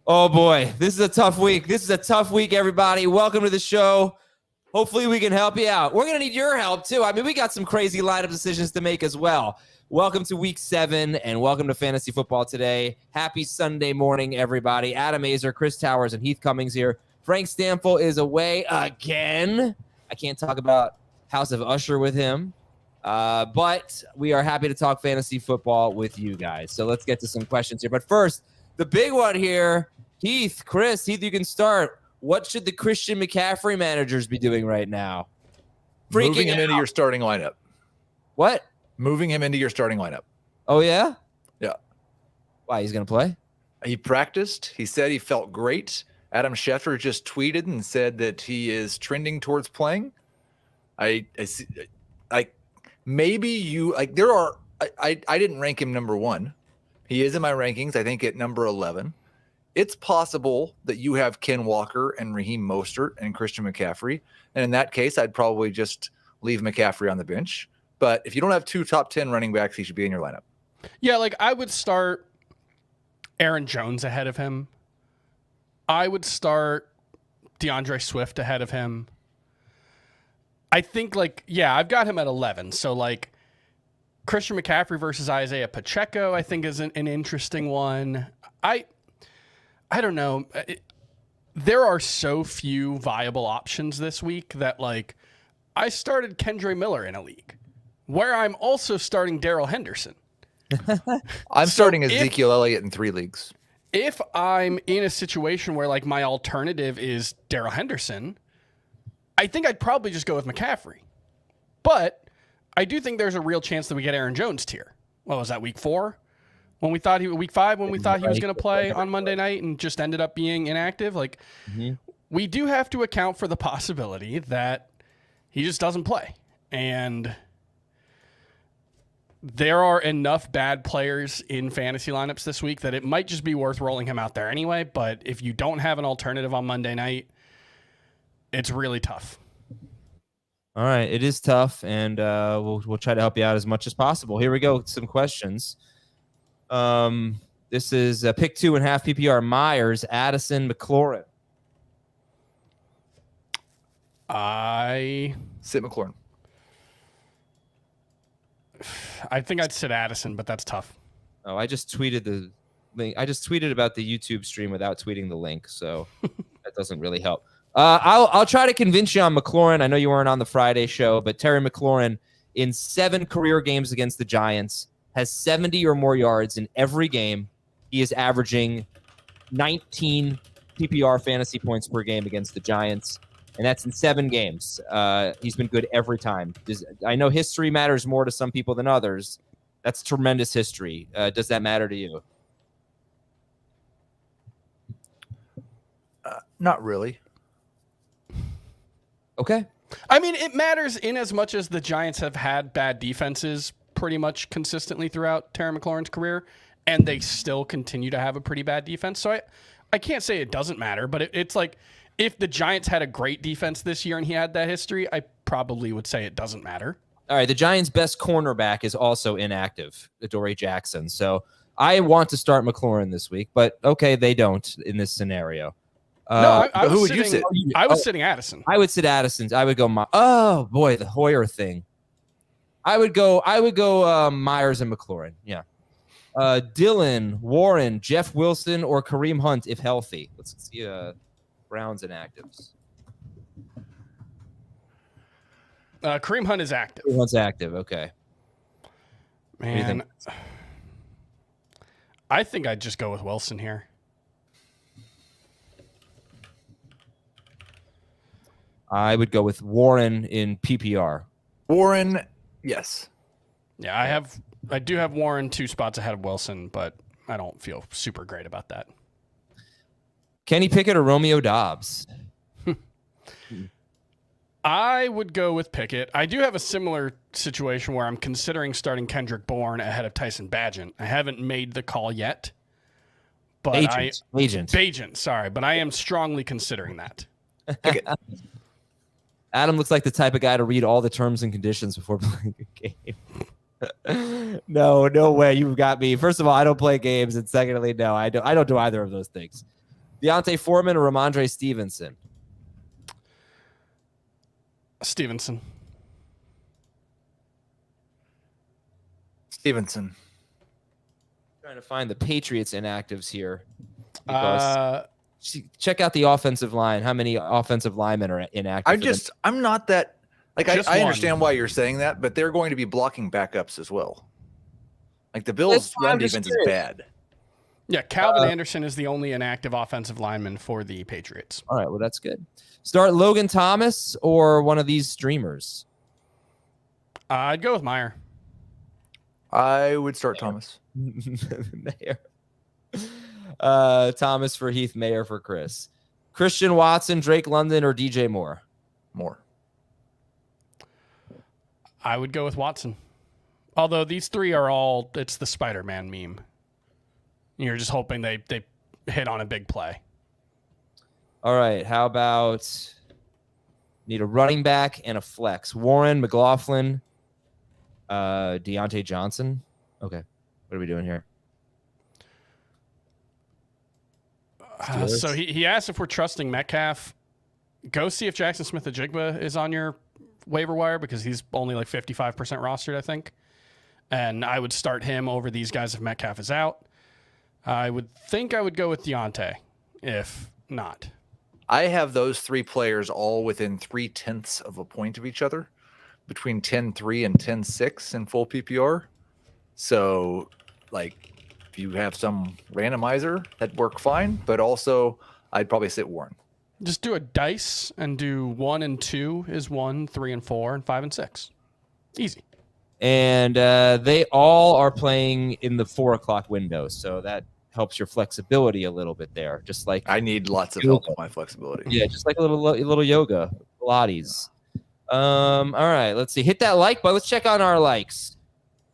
Oh boy, this is a tough week. Everybody. Welcome to the show. Hopefully we can help you out. We're going to need your help too. I mean, we got some crazy lineup decisions to make as well. Welcome to week 7 and welcome to Fantasy Football Today. Happy Sunday morning, everybody. Adam Azer, Chris Towers, and Heath Cummings here. Frank Stamfel is away again. I can't talk about House of Usher with him, but we are happy to talk fantasy football with you guys. So let's get to some questions here. But first, the big one here, Heath, you can start. What should the Christian McCaffrey managers be doing right now? Moving him into your starting lineup. What? Moving him into your starting lineup. Oh, yeah? Yeah. Why, he's going to play? He practiced. He said he felt great. Adam Schefter just tweeted and said that he is trending towards playing. I maybe you like there are I didn't rank him number 1. He is in my rankings, I think at number 11. It's possible that you have Ken Walker and Raheem Mostert and Christian McCaffrey. And in that case, I'd probably just leave McCaffrey on the bench. But if you don't have 2 top 10 running backs, he should be in your lineup. Yeah, like I would start Aaron Jones ahead of him. I would start DeAndre Swift ahead of him. I think I've got him at 11. So like Christian McCaffrey versus Isaiah Pacheco, I think is an interesting one. I don't know. There are so few viable options this week that I started Kendre Miller in a league where I'm also starting Darrell Henderson. I'm starting Ezekiel Elliott in 3 leagues. If I'm in a situation where my alternative is Darrell Henderson, I think I'd probably just go with McCaffrey. But I do think there's a real chance that we get Aaron Jones tier. What was that, week 4? When we thought week 5, when we thought he was going to play on Monday night and just ended up being inactive, we do have to account for the possibility that he just doesn't play. And there are enough bad players in fantasy lineups this week that it might just be worth rolling him out there anyway. But if you don't have an alternative on Monday night, it's really tough. All right, it is tough, and we'll try to help you out as much as possible. Here we go with some questions. This is pick 2.5 PPR. Myers, Addison, McLaurin. I sit McLaurin. I think I'd sit Addison, but that's tough. Oh, I just tweeted the link. I just tweeted about the YouTube stream without tweeting the link, so that doesn't really help. I'll try to convince you on McLaurin. I know you weren't on the Friday show, but Terry McLaurin in 7 career games against the Giants has 70 or more yards in every game. He is averaging 19 PPR fantasy points per game against the Giants, and that's in 7 games. He's been good every time. I know history matters more to some people than others. That's tremendous history. Does that matter to you? Not really. Okay. I mean, it matters in as much as the Giants have had bad defenses pretty much consistently throughout Terry McLaurin's career, and they still continue to have a pretty bad defense. So I can't say it doesn't matter, but it's like if the Giants had a great defense this year and he had that history, I probably would say it doesn't matter. All right, the Giants' best cornerback is also inactive, Adoree Jackson. So I want to start McLaurin this week, but okay, they don't in this scenario. Who would you sit? I was sitting Addison. I would sit Addison. I would go. Oh boy, the Hoyer thing. I would go Myers and McLaurin. Yeah. Dylan, Warren, Jeff Wilson, or Kareem Hunt if healthy. Let's see. Browns inactives. Kareem Hunt is active. Kareem Hunt's active. Okay. Man, I think I'd just go with Wilson here. I would go with Warren in PPR. Warren, yes. Yeah, I do have Warren 2 spots ahead of Wilson, but I don't feel super great about that. Kenny Pickett or Romeo Doubs? I would go with Pickett. I do have a similar situation where I'm considering starting Kendrick Bourne ahead of Tyson Bagent. I haven't made the call yet. But Bagent, sorry, but I am strongly considering that. Adam looks like the type of guy to read all the terms and conditions before playing a game. No way. You've got me. First of all, I don't play games, and secondly, no, I don't do either of those things. Deontay Foreman or Ramondre Stevenson? Stevenson. Stevenson. Trying to find the Patriots inactives here. Check out the offensive line. How many offensive linemen are inactive? I'm not that like I one. understand why you're saying that, but they're going to be blocking backups as well. Like the Bills' run defense is bad. Yeah, Calvin Anderson is the only inactive offensive lineman for the Patriots. All right, well, that's good. Start Logan Thomas or one of these streamers? I'd go with Meyer. I would start Thomas. Mayer. Thomas for Heath, Mayer for Chris. Christian Watson, Drake London, or DJ Moore? Moore. I would go with Watson. Although these three are all, it's the Spider-Man meme. You're just hoping they hit on a big play. All right, how about need a running back and a flex? Warren, McLaughlin, Deontay Johnson. Okay, what are we doing here? So he asked if we're trusting Metcalf. Go see if Jackson Smith-Njigba is on your waiver wire because he's only like 55% rostered, I think. And I would start him over these guys if Metcalf is out. I would think I would go with Deontay if not. I have those three players all within 0.3 of a point of each other, between 10-3 and 10-6 in full PPR. So, like, if you have some randomizer, that'd work fine. But also, I'd probably sit Warren. Just do a dice and do 1 and 2 is 1, 3 and 4, and 5 and 6. Easy. And they all are playing in the 4 o'clock window, so that helps your flexibility a little bit there. Just like I need lots of help with my flexibility. Yeah, just like a little yoga, Pilates. All right, let's see. Hit that like button. Let's check on our likes.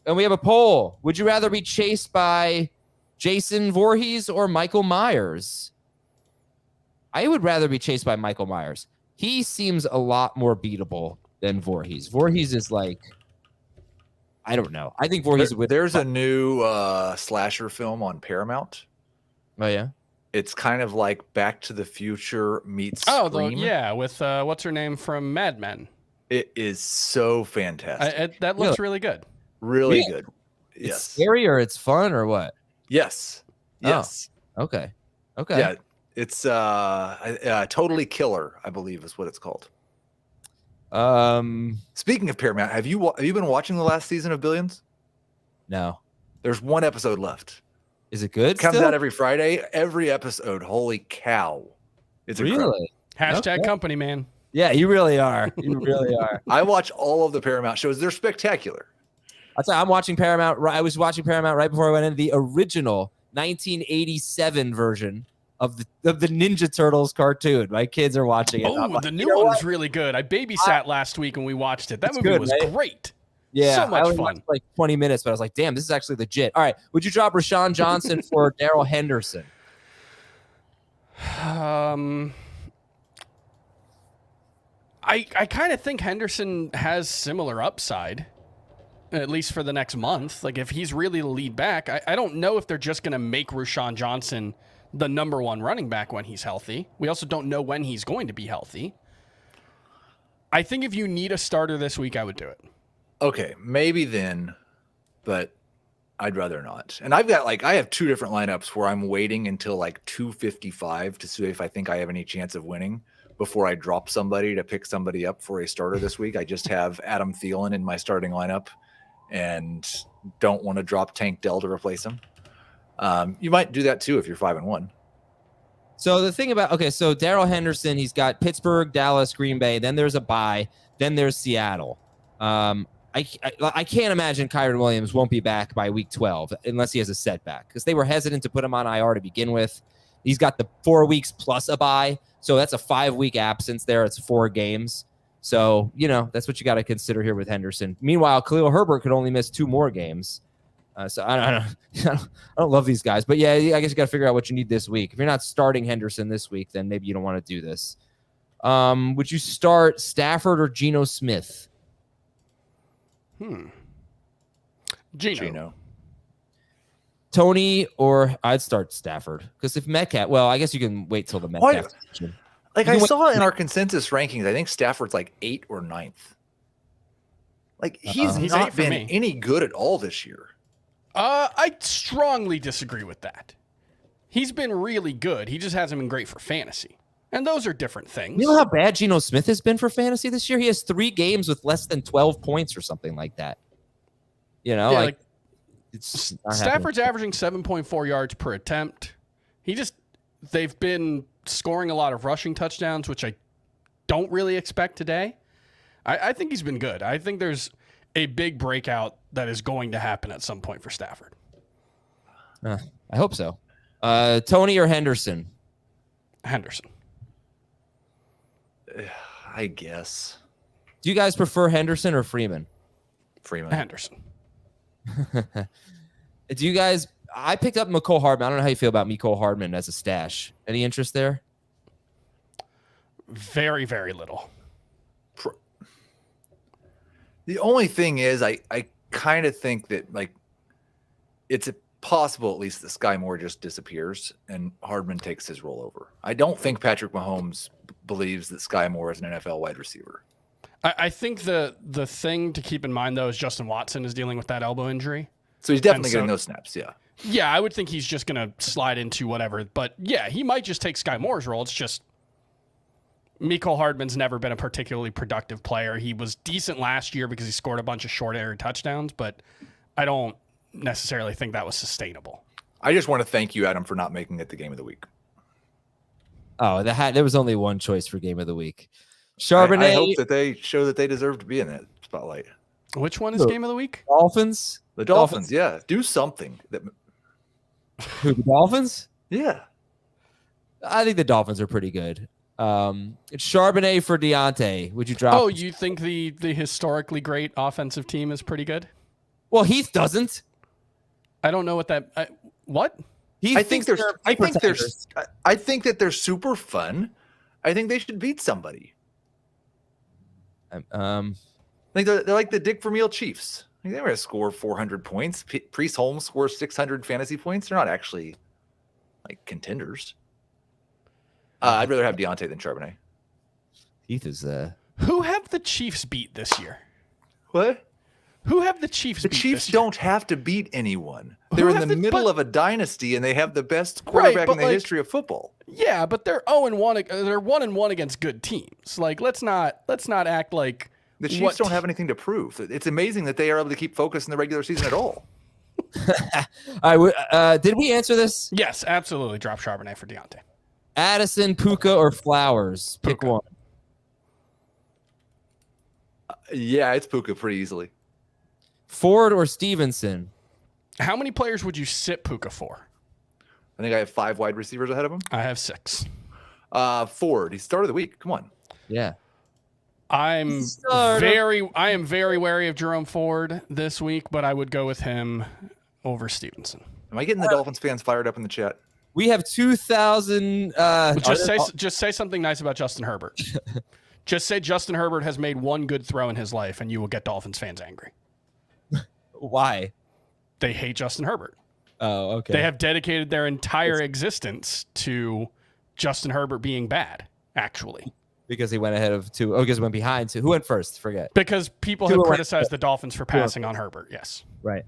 And we have a poll. Would you rather be chased by Jason Voorhees or Michael Myers? I would rather be chased by Michael Myers. He seems a lot more beatable than Voorhees. Voorhees is like, I don't know. I think Voorhees would. There's a new slasher film on Paramount. Oh, yeah? It's kind of like Back to the Future meets Scream. Scream. Yeah, with what's her name from Mad Men. It is so fantastic. That looks really good. Really good. It's Yes. scary or it's fun or what? Yes. Yes. Oh, okay. Okay. Yeah. It's Totally Killer, I believe is what it's called. Speaking of Paramount, have you been watching the last season of Billions? No. There's one episode left. Is it good? It comes still? out every Friday. Every episode. Holy cow. It's incredible. Really? Hashtag company, man. Yeah, you really are. You really are. I watch all of the Paramount shows. They're spectacular. I'll tell you, I'm watching Paramount. I was watching Paramount right before I went into the original 1987 version of the Ninja Turtles cartoon. My kids are watching it. Oh, the new one was really good. I babysat last week and we watched it. That movie was great. Yeah, so much I only fun. watched like 20 minutes, but I was like, damn, this is actually legit. All right, would you drop Rashawn Johnson for Darrell Henderson? I kind of think Henderson has similar upside, at least for the next month. Like, if he's really the lead back, I don't know if they're just going to make Rashawn Johnson the number one running back when he's healthy. We also don't know when he's going to be healthy. I think if you need a starter this week, I would do it. Okay, maybe then, but I'd rather not. And I have two different lineups where I'm waiting until like 2:55 to see if I think I have any chance of winning before I drop somebody to pick somebody up for a starter this week. I just have Adam Thielen in my starting lineup and don't want to drop Tank Dell to replace him. You might do that too if you're 5-1. So the thing about, so Darrell Henderson, he's got Pittsburgh, Dallas, Green Bay, then there's a bye, then there's Seattle. I can't imagine Kyron Williams won't be back by week 12 unless he has a setback because they were hesitant to put him on IR to begin with. He's got the 4 weeks plus a bye, so that's a 5-week absence there. It's 4 games. So, that's what you got to consider here with Henderson. Meanwhile, Khalil Herbert could only miss 2 more games. So I don't love these guys, but yeah, I guess you got to figure out what you need this week. If you're not starting Henderson this week, then maybe you don't want to do this. Would you start Stafford or Geno Smith? Geno. Tony, or I'd start Stafford. Because if Metcalf, well, I guess you can wait till the Metcalf section. Like I saw in our consensus rankings, I think Stafford's like 8th or 9th. Like he's not been any good at all this year. I strongly disagree with that. He's been really good. He just hasn't been great for fantasy. And those are different things. You know how bad Geno Smith has been for fantasy this year? He has 3 games with less than 12 points or something like that. You know, yeah, it's Stafford's averaging 7.4 yards per attempt. They've been scoring a lot of rushing touchdowns, which I don't really expect today. I think he's been good. I think there's a big breakout that is going to happen at some point for Stafford. I hope so. Tony or Henderson? Henderson. I guess. Do you guys prefer Henderson or Freeman? Freeman. Henderson. Do you guys... I picked up Mecole Hardman. I don't know how you feel about Mecole Hardman as a stash. Any interest there? Very, very little. The only thing is I kind of think that like it's possible at least that Sky Moore just disappears and Hardman takes his role over. I don't think Patrick Mahomes believes that Sky Moore is an NFL wide receiver. I think the thing to keep in mind, though, is Justin Watson is dealing with that elbow injury. So he's definitely getting those snaps, yeah. Yeah, I would think he's just going to slide into whatever. But, yeah, he might just take Sky Moore's role. It's just Mecole Hardman's never been a particularly productive player. He was decent last year because he scored a bunch of short area touchdowns, but I don't necessarily think that was sustainable. I just want to thank you, Adam, for not making it the game of the week. Oh, there was only one choice for game of the week. Charbonnet. I hope that they show that they deserve to be in that spotlight. Which one is game of the week? Dolphins. The Dolphins, yeah. Do something. Who, the Dolphins? Yeah. I think the Dolphins are pretty good. It's Charbonnet for Deontay. Would you drop? Oh, you think the historically great offensive team is pretty good? Well, Heath doesn't. I don't know what that. What? I think that they're super fun. I think they should beat somebody. I think they're like the Dick Vermeil Chiefs. I think they were going to score 400 points. Priest Holmes scores 600 fantasy points. They're not actually like contenders. I'd rather have Deontay than Charbonnet. Heath is Who have the Chiefs beat this year? What? Who have the Chiefs beat? The Chiefs this year? don't have to beat anyone. They're in the middle of a dynasty, and they have the best quarterback in the history of football. Yeah, but they're 0-1. They're 1-1 against good teams. Like, let's not act like the Chiefs don't have anything to prove. It's amazing that they are able to keep focus in the regular season at all. Did we answer this? Yes, absolutely. Drop Charbonnet for Deontay. Addison, Puka, or Flowers? Pick one. Yeah, it's Puka pretty easily. Ford or Stevenson? How many players would you sit Puka for? I think I have 5 wide receivers ahead of him. I have 6. Ford, he's start of the week. Come on. Yeah. I am very wary of Jerome Ford this week, but I would go with him over Stevenson. Am I getting the Dolphins fans fired up in the chat? We have 2,000. Just say something nice about Justin Herbert. Just say Justin Herbert has made one good throw in his life, and you will get Dolphins fans angry. Why? They hate Justin Herbert. Oh, okay. They have dedicated their entire existence to Justin Herbert being bad, actually. Because he went ahead of 2. Oh, because he went behind 2. Who went first? Forget. Because people have criticized the Dolphins for passing on Herbert. Yes. Right.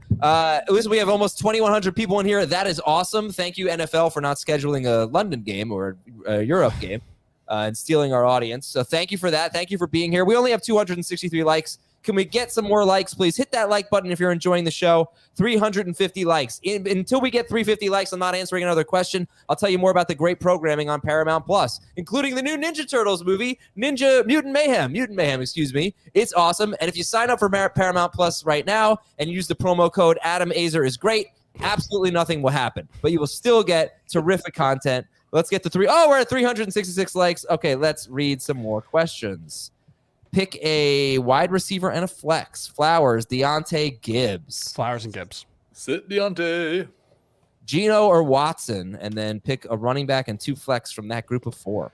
Listen, we have almost 2,100 people in here. That is awesome. Thank you, NFL, for not scheduling a London game or a Europe game and stealing our audience. So thank you for that. Thank you for being here. We only have 263 likes. Can we get some more likes, please? Hit that like button if you're enjoying the show. 350 likes. Until we get 350 likes, I'm not answering another question. I'll tell you more about the great programming on Paramount Plus, including the new Ninja Turtles movie, Mutant Mayhem, excuse me. It's awesome. And if you sign up for Paramount Plus right now and use the promo code Adam Azer is great, absolutely nothing will happen. But you will still get terrific content. Let's get to we're at 366 likes. Okay, let's read some more questions. Pick a wide receiver and a flex. Flowers, Deontay, Gibbs. Flowers and Gibbs. Sit Deontay. Geno or Watson, and then pick a running back and 2 flex from that group of 4.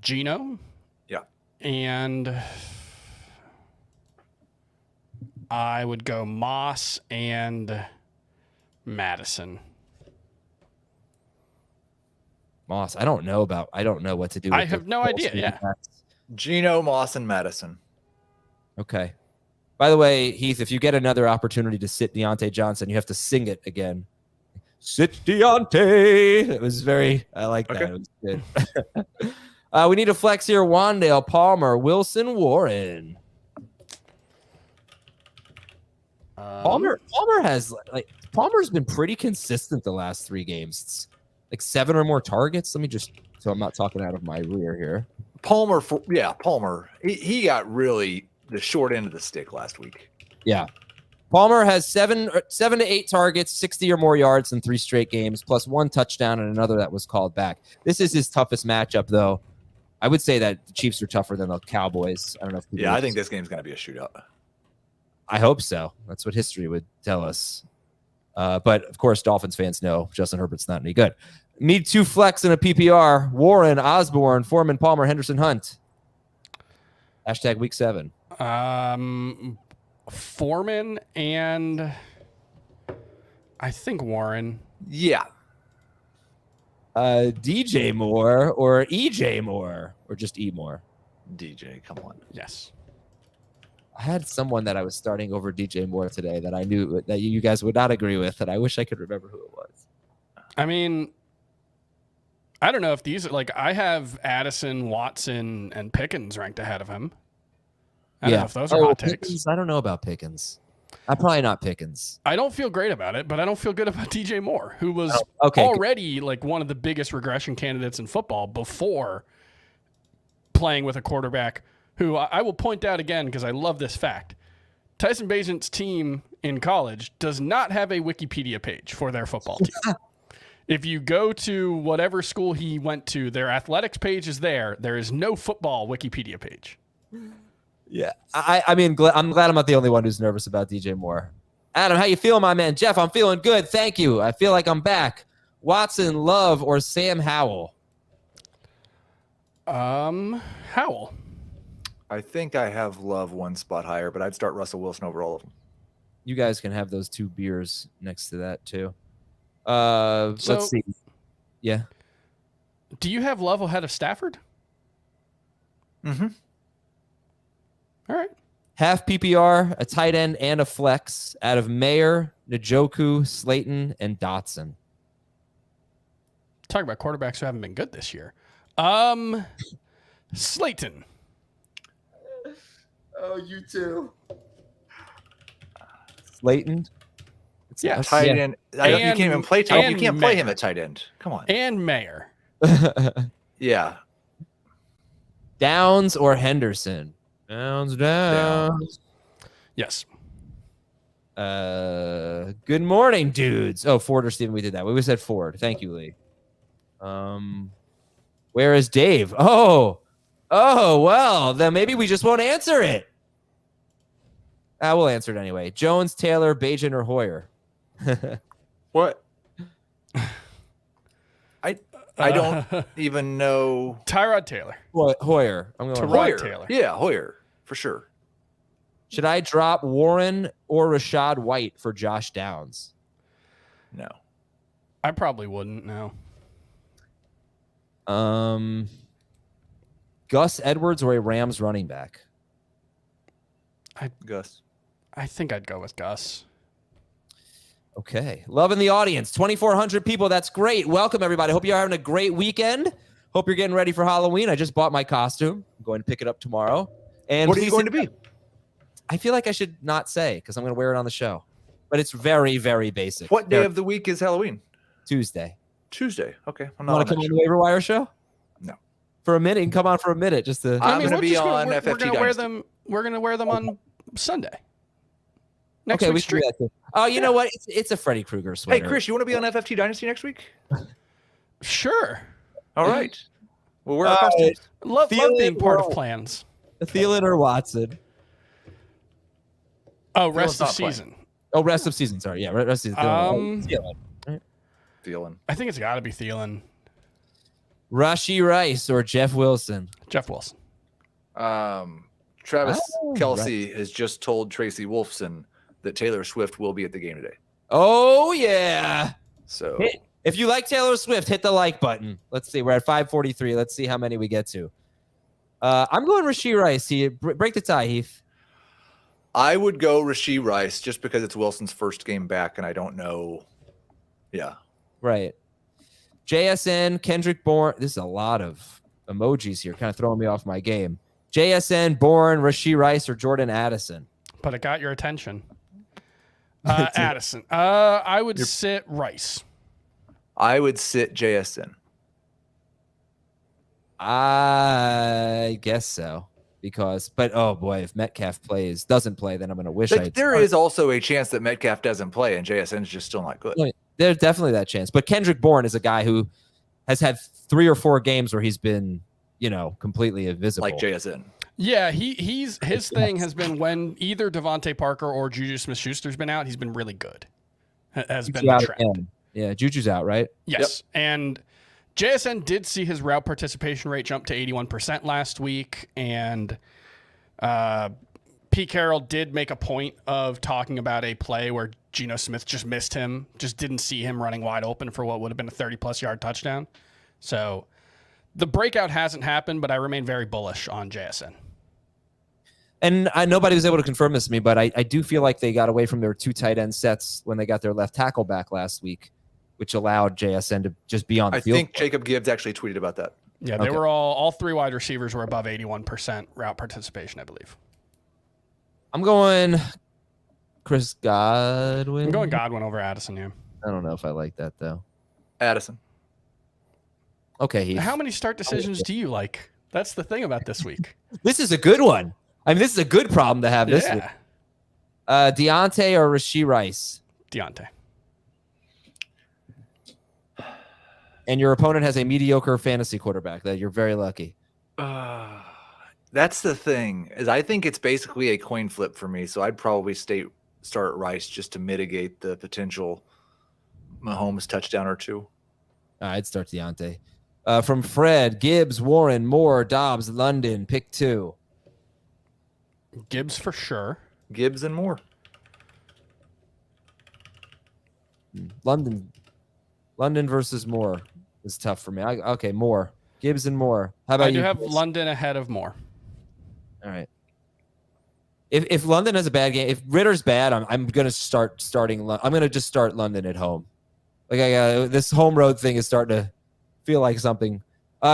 Geno. Yeah. And I would go Moss and Madison. Moss. I don't know what to do with I have no idea. Yeah. Geno, Moss, and Madison. Okay. By the way, Heath, if you get another opportunity to sit Deontay Johnson, you have to sing it again. Sit Deontay. It was I like that. Okay. It was good. We need a flex here. Wandale, Palmer, Wilson, Warren. Palmer's been pretty consistent the last 3 games. It's like 7 or more targets. So I'm not talking out of my rear here. Palmer. He got really the short end of the stick last week. Yeah. Palmer has 7 to 8 targets, 60 or more yards in 3 straight games, plus 1 touchdown and another that was called back. This is his toughest matchup, though. I would say that the Chiefs are tougher than the Cowboys. I don't know if I think this game's going to be a shootout. I hope so. That's what history would tell us. But, of course, Dolphins fans know Justin Herbert's not any good. Need 2 flex in a PPR. Warren, Osborne, Foreman, Palmer, Henderson, Hunt. Hashtag week 7. Foreman and I think Warren. Yeah. DJ Moore or EJ Moore or just E Moore? DJ, come on. Yes. I had someone that I was starting over DJ Moore today that I knew that you guys would not agree with, and I wish I could remember who it was. I mean, I don't know if these are I have Addison, Watson, and Pickens ranked ahead of him. I don't know if those are hot takes. Pickens, I don't know about Pickens. I'm probably not Pickens. I don't feel great about it, but I don't feel good about DJ Moore, who was already one of the biggest regression candidates in football before playing with a quarterback who I will point out again because I love this fact. Tyson Bagent's team in college does not have a Wikipedia page for their football team. If you go to whatever school he went to, their athletics page is there. There is no football Wikipedia page. Yeah, I mean, I'm glad I'm not the only one who's nervous about DJ Moore. Adam, how you feeling, my man? Jeff, I'm feeling good. Thank you. I feel like I'm back. Watson, Love, or Sam Howell? Howell. I think I have Love 1 spot higher, but I'd start Russell Wilson over all of them. You guys can have those 2 beers next to that too. Let's see. Yeah. Do you have Love ahead of Stafford? Mm-hmm. All right. Half PPR, a tight end, and a flex out of Mayer, Njoku, Slayton, and Dotson. Talk about quarterbacks who haven't been good this year. Slayton. Oh, you too. Slayton? Yeah. Tight end. You can't even play tight end. You can't play him at tight end. Come on. And Mayer. Yeah. Downs or Henderson? Downs. Yes. Good morning, dudes. Oh, Ford or Steven, we did that. We said Ford. Thank you, Lee. Where is Dave? Oh, well, then maybe we just won't answer it. We'll answer it anyway. Jones, Taylor, Bajan, or Hoyer? What? I don't even know. Tyrod Taylor. Hoyer. I'm going Hoyer. Taylor. Yeah, Hoyer, for sure. Should I drop Warren or Rashad White for Josh Downs? No. I probably wouldn't, no. Gus Edwards or a Rams running back? Gus. I think I'd go with Gus. Okay. Loving the audience. 2,400 people. That's great. Welcome, everybody. Hope you're having a great weekend. Hope you're getting ready for Halloween. I just bought my costume. I'm going to pick it up tomorrow. And what are you going to be? I feel like I should not say because I'm going to wear it on the show. But it's very, very basic. What day of the week is Halloween? Tuesday. Tuesday. Okay. I'm not want to come on the Waiver Wire show? No. For a minute. You can come on for a minute. Just to. I'm going to be on FFT Dynasty. We're going to wear them on Sunday. Next okay, week we can do that too. Oh, you know what? It's a Freddy Krueger sweater. Hey, Chris, you want to be on FFT Dynasty next week? Sure. All right. We'll wear our costumes. Love being part of plans. Thielen or Watson? Oh, rest of season. Oh, rest of season. Sorry. Yeah, rest of season. Thielen. I think it's got to be Thielen. Rashee Rice or Jeff Wilson? Jeff Wilson. Travis Kelce has just told Tracy Wolfson that Taylor Swift will be at the game today. Oh, yeah. So If you like Taylor Swift, hit the like button. Let's see. We're at 543. Let's see how many we get to. I'm going Rashee Rice. Break the tie, Heath. I would go Rashee Rice just because it's Wilson's first game back, and I don't know. Yeah. Right. JSN, Kendrick Bourne. This is a lot of emojis here, kind of throwing me off my game. JSN, Bourne, Rashee Rice, or Jordan Addison. But it got your attention. Addison. I would sit Rice. I would sit JSN. I guess so. But oh boy, if Metcalf doesn't play, then I'm going to wish There is also a chance that Metcalf doesn't play and JSN is just still not good. There's definitely that chance. But Kendrick Bourne is a guy who has had 3 or 4 games where he's been, completely invisible. Like JSN. Yeah, his thing has been when either Devontae Parker or JuJu Smith-Schuster's been out, he's been really good. Has been the trend. Again. Yeah, JuJu's out, right? Yes, yep. And JSN did see his route participation rate jump to 81% last week, and Pete Carroll did make a point of talking about a play where Geno Smith just missed him, just didn't see him running wide open for what would have been a 30-plus yard touchdown. So the breakout hasn't happened, but I remain very bullish on JSN. And nobody was able to confirm this to me, but I do feel like they got away from their 2 tight end sets when they got their left tackle back last week, which allowed JSN to just be on the field. I think Jacob Gibbs actually tweeted about that. Yeah, they were all 3 wide receivers were above 81% route participation, I believe. I'm going Chris Godwin. I'm going Godwin over Addison here. I don't know if I like that, though. Addison. Okay, Heath. How many start decisions do you like? That's the thing about this week. This is a good one. I mean, this is a good problem to have this week. Deontay or Rashee Rice? Deontay. And your opponent has a mediocre fantasy quarterback. That you're very lucky. That's the thing, is I think it's basically a coin flip for me. So I'd probably start Rice just to mitigate the potential Mahomes touchdown or 2. I'd start Deontay. From Fred, Gibbs, Warren, Moore, Dobbs, London, pick 2. Gibbs for sure. Gibbs and Moore. London versus Moore is tough for me. Okay, Moore. Gibbs and Moore. How about you? I do have London ahead of Moore. All right. If London has a bad game, if Ritter's bad, I'm going to starting. I'm going to just start London at home. Like this home road thing is starting to feel like something.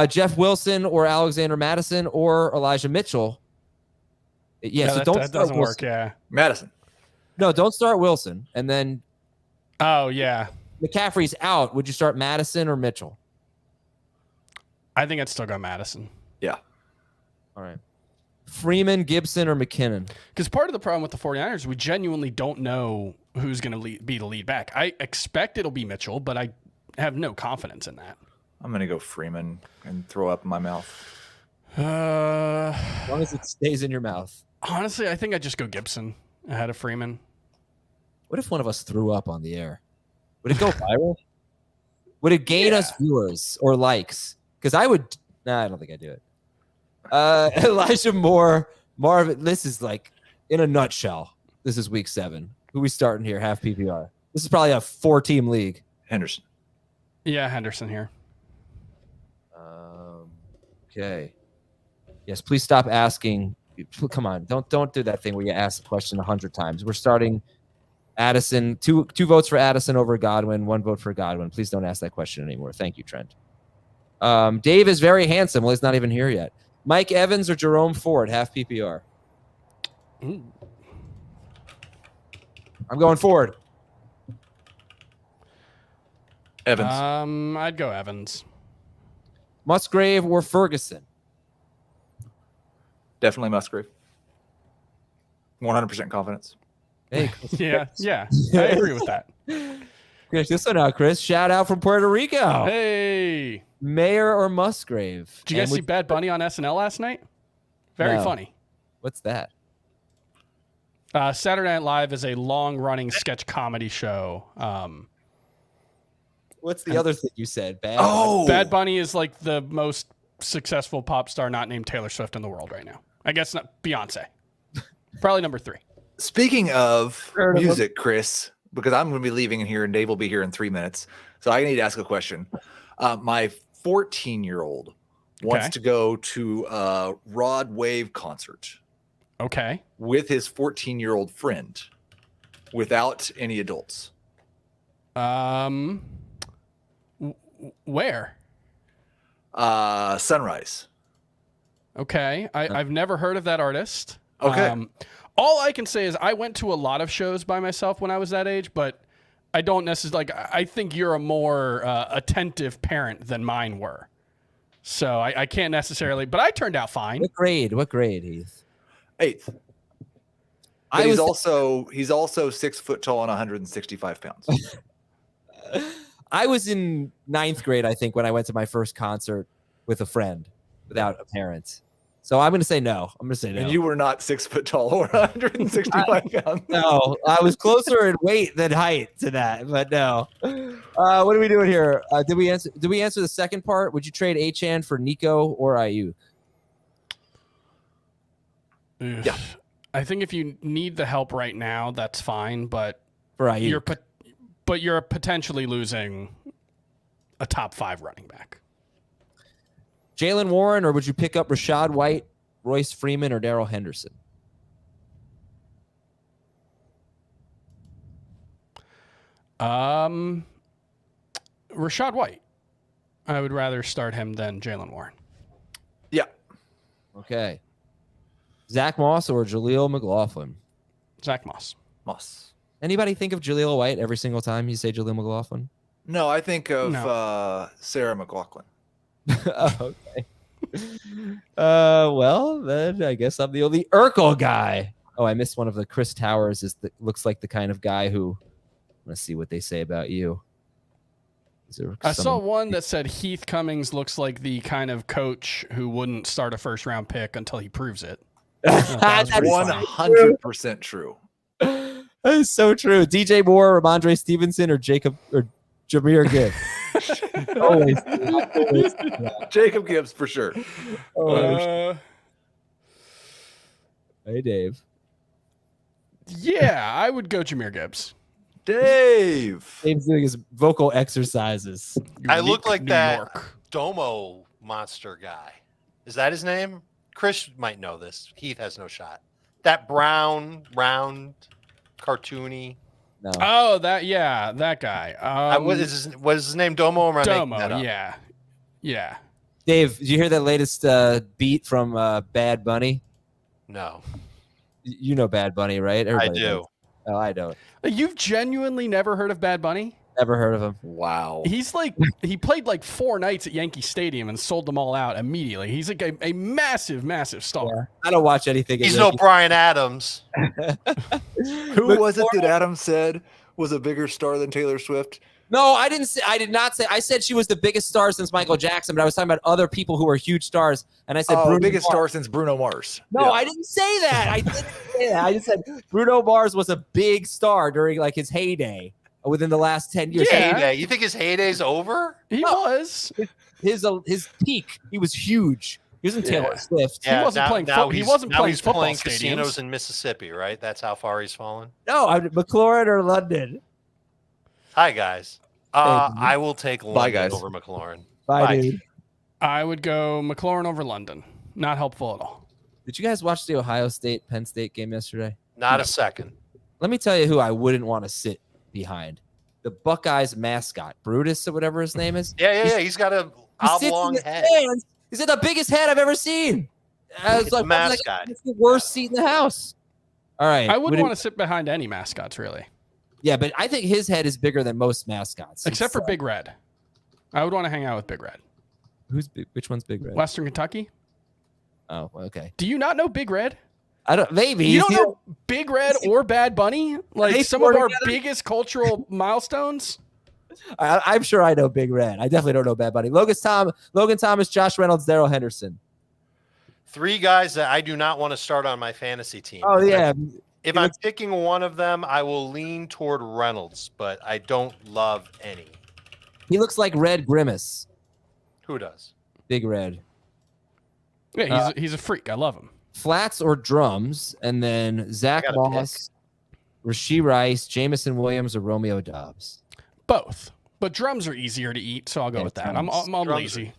Jeff Wilson or Alexander Madison or Elijah Mitchell. Yeah, so don't that start doesn't Wilson. work. Yeah. Madison. No, don't start Wilson. And then. Oh yeah. McCaffrey's out. Would you start Madison or Mitchell? I think I'd still go Madison. Yeah. All right. Freeman, Gibson, or McKinnon? Because part of the problem with the 49ers, we genuinely don't know who's going to be the lead back. I expect it'll be Mitchell, but I have no confidence in that. I'm going to go Freeman and throw up in my mouth. As long as it stays in your mouth. Honestly, I think I'd just go Gibson ahead of Freeman. What if one of us threw up on the air? Would it go viral? Would it gain us viewers or likes? Because I would. Nah, I don't think I'd do it. Elijah Moore, Marvin. This is like, in a nutshell, this is week 7. Who we starting here? Half PPR. This is probably a 4-team league. Henderson. Yeah, Henderson here. Okay. Yes, please stop asking. Come on, don't do that thing where you ask the question 100 times. We're starting Addison. Two votes for Addison over Godwin. 1 vote for Godwin. Please don't ask that question anymore. Thank you, Trent. Dave is very handsome. Well, he's not even here yet. Mike Evans or Jerome Ford, half PPR. Ooh. I'm going Ford. Evans. I'd go Evans. Musgrave or Ferguson? Definitely Musgrave. 100% confidence. Hey, yeah, I agree with that. Chris, listen out, Chris. Shout out from Puerto Rico. Hey. Mayor or Musgrave? Did you guys see Bad Bunny on SNL last night? Very funny. What's that? Saturday Night Live is a long-running sketch comedy show. What's the other thing you said? Bad Bunny is like the most successful pop star not named Taylor Swift in the world right now. I guess not Beyonce. Probably number 3. Speaking of music, Chris, because I'm going to be leaving in here and Dave will be here in 3 minutes. So I need to ask a question. My 14-year-old wants to go to a Rod Wave concert. Okay. With his 14-year-old friend without any adults. Where? Sunrise. Okay. I've never heard of that artist. Okay. All I can say is I went to a lot of shows by myself when I was that age, but I don't necessarily I think you're a more attentive parent than mine were. So I can't necessarily, but I turned out fine. What grade, Heath? 8th. He's also 6 foot tall and 165 pounds. I was in 9th grade, I think, when I went to my first concert with a friend without a parent. So I'm going to say no. And you were not 6 foot tall or 165 pounds. No, I was closer in weight than height to that, but no. What are we doing here? Did we answer the second part? Would you trade Achane for Nico or Ayuk? Yeah. I think if you need the help right now, that's fine, but for Ayuk. You're potentially losing a top 5 running back. Jalen Warren, or would you pick up Rachaad White, Royce Freeman, or Darrell Henderson? Rachaad White. I would rather start him than Jalen Warren. Yeah. Okay. Zach Moss or Jaleel McLaughlin? Zach Moss. Anybody think of Jaleel White every single time you say Jaleel McLaughlin? No, I think of Sarah McLaughlin. Okay. Well, then I guess I'm the only Urkel guy. Oh, I missed one of the Chris Towers. Looks like the kind of guy who. Let's see what they say about you. I saw one that said Heath Cummings looks like the kind of coach who wouldn't start a first-round pick until he proves it. That's 100% true. That is so true. DJ Moore, Ramondre Stevenson, or Jahmyr Gibbs. always. Jacob Gibbs for sure. Hey, Dave. Yeah, I would go Jahmyr Gibbs. Dave's doing his vocal exercises. I look like that Domo monster guy. Is that his name? Chris might know this. Heath has no shot. That brown, round, cartoony. No. Oh, that guy. What is his name? Domo? Or am I making that up? Yeah. Dave, did you hear that latest beat from Bad Bunny? No. You know Bad Bunny, right? Everybody does. Oh, I don't. You've genuinely never heard of Bad Bunny? Never heard of him. Wow. He played like 4 nights at Yankee Stadium and sold them all out immediately. He's like a massive, massive star. Yeah. I don't watch anything. He's no Bryan Adams. Who was it that Adams said was a bigger star than Taylor Swift? No, I did not say. I said she was the biggest star since Michael Jackson, but I was talking about other people who are huge stars, and I said biggest star since Bruno Mars. No, yeah. I didn't say that. I didn't say that. I just said Bruno Mars was a big star during like his heyday within the last 10 years. Yeah. Heyday. You think his heyday's over? He was. His peak. He was huge. He wasn't Taylor Swift. Yeah, he wasn't playing football. He wasn't playing football stadiums. Casinos in Mississippi, right? That's how far he's fallen. No, McLaurin or London. Hi, guys. I will take London over McLaurin. Bye, dude. I would go McLaurin over London. Not helpful at all. Did you guys watch the Ohio State-Penn State game yesterday? Not a second. Let me tell you who I wouldn't want to sit behind. The Buckeyes mascot, Brutus or whatever his name is. Yeah. He's got a oblong head. He's got the biggest head I've ever seen. It's a mascot. It's the worst seat in the house. All right. I wouldn't want to sit behind any mascots, really. Yeah, but I think his head is bigger than most mascots. Except for Big Red. I would want to hang out with Big Red. Which one's Big Red? Western Kentucky. Oh, okay. Do you not know Big Red? I don't. Maybe you don't know Big Red or Bad Bunny, like some of our biggest cultural milestones. I'm sure I know Big Red. I definitely don't know Bad Bunny. Logan Thomas, Josh Reynolds, Darrell Henderson. 3 guys that I do not want to start on my fantasy team. Oh yeah. If I'm picking one of them, I will lean toward Reynolds, but I don't love any. He looks like Red Grimace. Who does? Big Red. Yeah, he's a freak. I love him. Flats or drums, and then Zach Moss. Rashee Rice, Jamison Williams, or Romeo Doubs? Both. But drums are easier to eat, so I'll go with that. I'm lazy.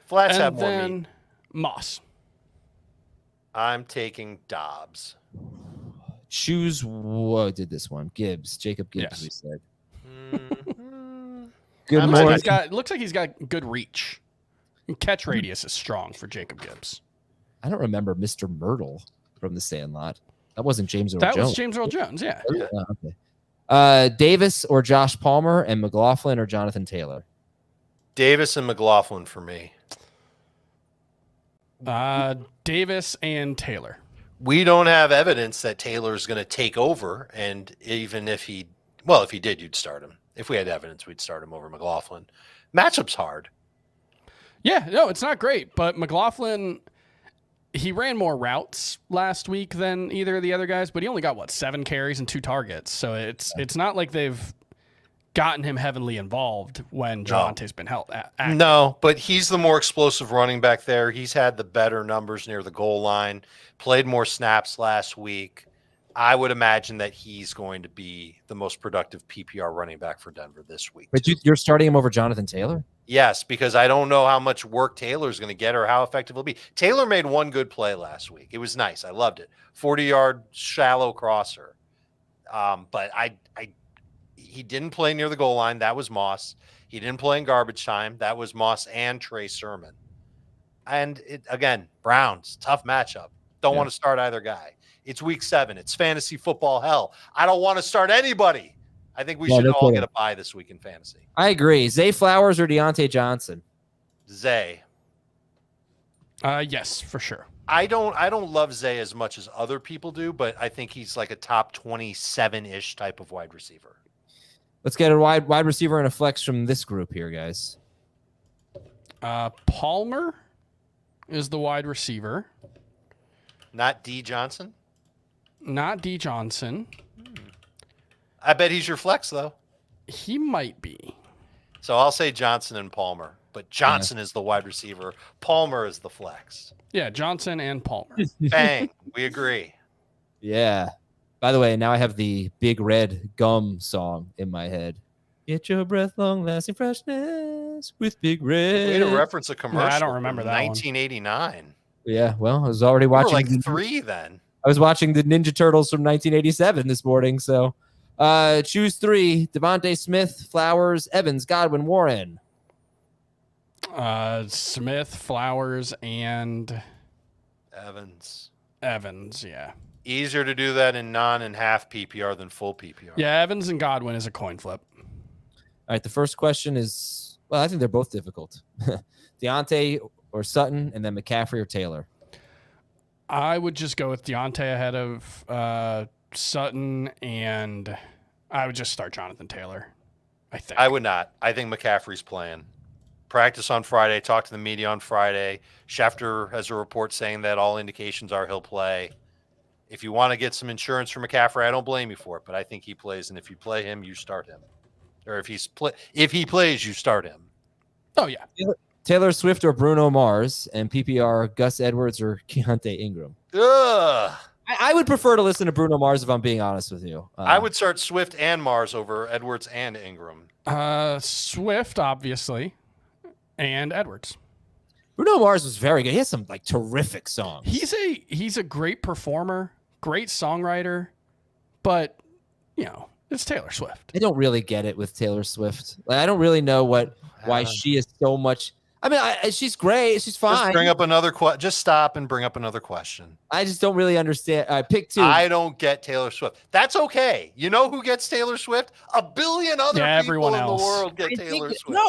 Flats and have more then meat. Moss. I'm taking Dobbs. Choose what did this one? Gibbs, Jacob Gibbs. Yes. We said. Good Good morning. morning. Looks like he's got good reach. And catch radius is strong for Jacob Gibbs. I don't remember Mr. Myrtle from the Sandlot. That wasn't James Earl That Jones. was James Earl Jones, yeah. Oh, okay. Davis or Josh Palmer, and McLaughlin or Jonathan Taylor? Davis and McLaughlin for me. Davis and Taylor. We don't have evidence that Taylor's going to take over, and even if he did, you'd start him. If we had evidence, we'd start him over McLaughlin. Matchup's hard. Yeah, no, it's not great, but McLaughlin, he ran more routes last week than either of the other guys, but he only got 7 carries and 2 targets. So it's not like they've gotten him heavily involved when Javante's been held. No, but he's the more explosive running back there. He's had the better numbers near the goal line, played more snaps last week. I would imagine that he's going to be the most productive PPR running back for Denver this week. But you're starting him over Jonathan Taylor? Yes, because I don't know how much work Taylor's going to get or how effective he'll be. Taylor made one good play last week. It was nice. I loved it. 40-yard shallow crosser. But he didn't play near the goal line. That was Moss. He didn't play in garbage time. That was Moss and Trey Sermon. And again, Browns, tough matchup. Don't want to start either guy. It's week 7. It's fantasy football hell. I don't want to start anybody. I think we should all get a bye this week in fantasy. I agree. Zay Flowers or Deontay Johnson? Zay. Yes, for sure. I don't love Zay as much as other people do, but I think he's like a top 27-ish type of wide receiver. Let's get a wide receiver and a flex from this group here, guys. Palmer is the wide receiver. Not D Johnson? Not D Johnson. I bet he's your flex, though. He might be. So I'll say Johnson and Palmer, but Johnson is the wide receiver. Palmer is the flex. Yeah, Johnson and Palmer. Bang. We agree. Yeah. By the way, now I have the Big Red Gum song in my head. Get your breath, long-lasting freshness with Big Red. Way to reference a commercial. Yeah, I don't remember that 1989. Yeah, well, I was already watching. We were like 3 then. I was watching the Ninja Turtles from 1987 this morning. So choose 3. Devontae Smith, Flowers, Evans, Godwin, Warren. Smith, Flowers, and Evans, yeah. Easier to do that in non and half PPR than full PPR. Yeah, Evans and Godwin is a coin flip. All right, the first question is, well, I think they're both difficult. Deontay or Sutton, and then McCaffrey or Taylor. I would just go with Deontay ahead of Sutton, and I would just start Jonathan Taylor, I think. I would not. I think McCaffrey's playing. Practice on Friday, talk to the media on Friday. Schefter has a report saying that all indications are he'll play. If you want to get some insurance for McCaffrey, I don't blame you for it, but I think he plays, and if you play him, you start him. Or if he plays, you start him. Oh, yeah. Taylor Swift or Bruno Mars, and PPR, Gus Edwards or Keontae Ingram. Ugh. I would prefer to listen to Bruno Mars if I'm being honest with you. I would start Swift and Mars over Edwards and Ingram. Swift, obviously, and Edwards. Bruno Mars was very good. He has some terrific songs. He's a great performer, great songwriter, but it's Taylor Swift. I don't really get it with Taylor Swift. I don't really know why she is so much. I mean, she's great. She's fine. Just bring up another question. Just stop and bring up another question. I just don't really understand. Pick 2. I don't get Taylor Swift. That's okay. You know who gets Taylor Swift? A billion other people in the world get Taylor Swift. No,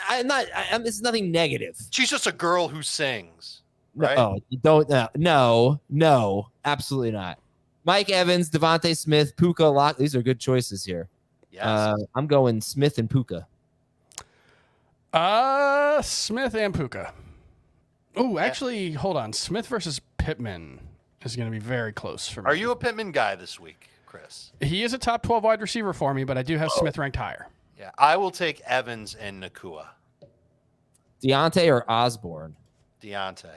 I'm not. It's nothing negative. She's just a girl who sings. Right? Oh, don't. No, absolutely not. Mike Evans, Devontae Smith, Puka Lock. These are good choices here. Yes. I'm going Smith and Puka. Smith and Puka. Oh, actually, hold on. Smith versus Pittman is going to be very close for me. Are you a Pittman guy this week, Chris? He is a top 12 wide receiver for me, but I do have Smith ranked higher. Yeah, I will take Evans and Nakua. Deontay or Osborne? Deontay.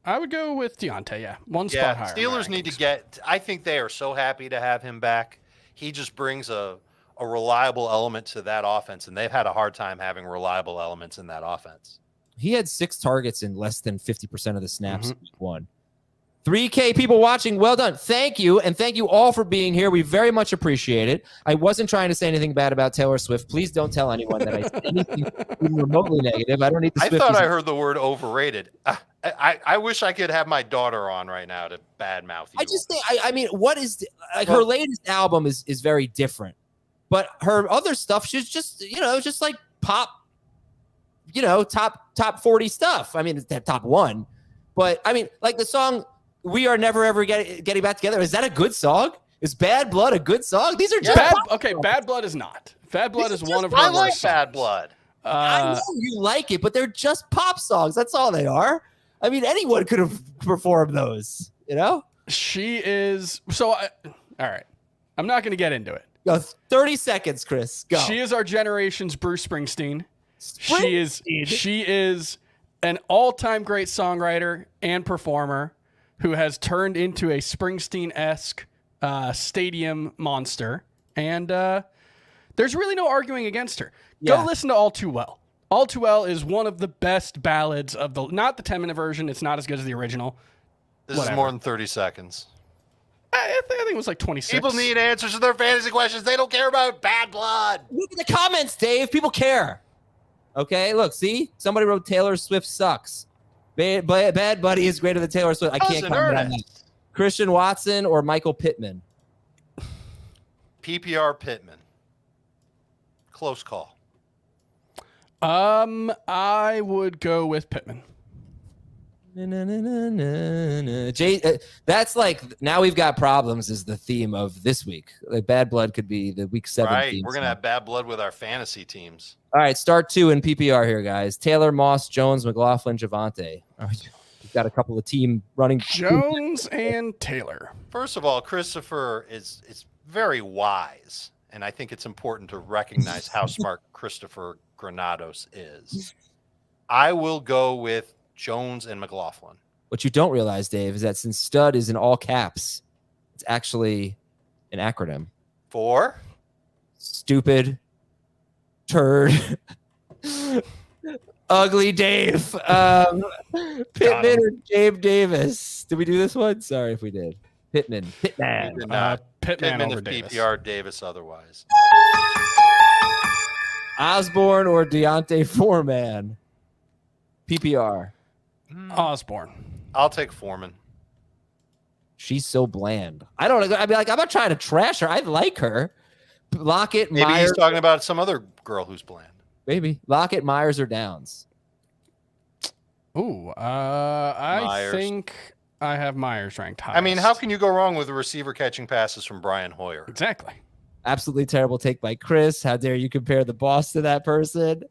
I would go with Deontay. Yeah, one spot higher. Steelers need to get. I think they are so happy to have him back. He just brings a reliable element to that offense, and they've had a hard time having reliable elements in that offense. He had 6 targets in less than 50% of the snaps in week 1. 3K people watching. Well done. Thank you. And thank you all for being here. We very much appreciate it. I wasn't trying to say anything bad about Taylor Swift. Please don't tell anyone that I said anything even remotely negative. I don't need the I Swifties. thought I heard the word overrated. I wish I could have my daughter on right now to badmouth you. I just think, I mean, what is, like, her latest album is very different. But her other stuff, she's just, just like pop, top 40 stuff. I mean, it's that top 1. But, I mean, like the song, We Are Never Ever Getting Back Together, is that a good song? Is Bad Blood a good song? These are just Bad Blood is not. Bad Blood is one of her I like worst Bad songs. Blood. I know you like it, but they're just pop songs. That's all they are. I mean, anyone could have performed those, She is all right. I'm not going to get into it. Go 30 seconds, Chris. Go. She is our generation's Bruce Springsteen. She is an all-time great songwriter and performer who has turned into a Springsteen-esque stadium monster. And there's really no arguing against her. Yeah. Go listen to All Too Well. All Too Well is one of the best ballads of not the 10-minute version. It's not as good as the original. This is more than 30 seconds. I think it was like 26. People need answers to their fantasy questions. They don't care about Bad Blood. Look at the comments, Dave. People care. Okay, look, see? Somebody wrote Taylor Swift sucks. Bad Buddy is greater than Taylor Swift. I can't comment on that. Christian Watson or Michael Pittman? PPR Pittman. Close call. I would go with Pittman. That's like, now we've got problems is the theme of this week. Like Bad Blood could be the week 7 Right, theme we're gonna have Bad Blood with our fantasy teams. All right, start 2 in PPR here, guys. Taylor, Moss, Jones, McLaughlin, Javante. All right, we've got a couple of team running. Jones and Taylor. First of all, Christopher is very wise, and I think it's important to recognize how smart Christopher Granados is. I will go with Jones and McLaughlin. What you don't realize, Dave, is that since stud is in all caps, it's actually an acronym. For? Stupid, turd, ugly Dave. Pittman or Jabe Davis? Did we do this one? Sorry if we did. Pittman. We did not. Pittman over if Davis. PPR, Davis otherwise. Osborne or Deontay Foreman? PPR. Osborne. I'll take Foreman. She's so bland. I mean, like, I'm not trying to trash her. I like her. Lockett, Maybe Myers. he's talking about some other girl who's bland. Maybe. Lockett, Myers, or Downs? Ooh, I Myers. think I have Myers ranked highest. I mean, how can you go wrong with a receiver catching passes from Brian Hoyer? Exactly. Absolutely terrible take by Chris. How dare you compare the boss to that person?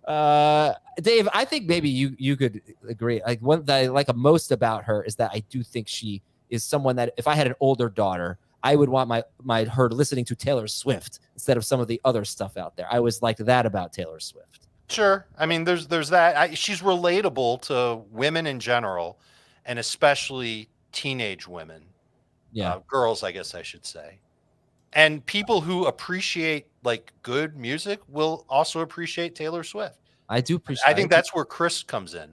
Dave, I think maybe you could agree. Like, one that I like most about her is that I do think she is someone that if I had an older daughter, I would want her listening to Taylor Swift instead of some of the other stuff out there. I always liked that about Taylor Swift. Sure. I mean, there's that. She's relatable to women in general, and especially teenage women. Yeah. Girls, I guess I should say. And people who appreciate like good music will also appreciate Taylor Swift. I do appreciate. I think that's where Chris comes in.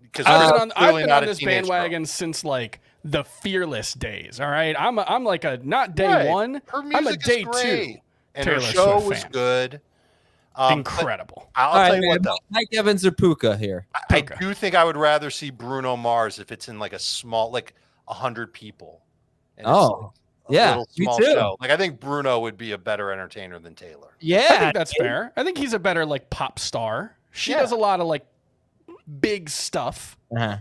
Because I've been on this bandwagon since like the Fearless days. All right, I'm like a not day one. Her music I'm a day is great. 2. And Taylor her show Swift was fan. good. Incredible. I'll tell you what, though. Mike Evans or Puka here? I do think I would rather see Bruno Mars if it's in like a small, like 100 people. And it's like a yeah, little me small too. show. Like I think Bruno would be a better entertainer than Taylor. Yeah, I think that's fair. I think he's a better like pop star. She does a lot of like big stuff. Uh-huh.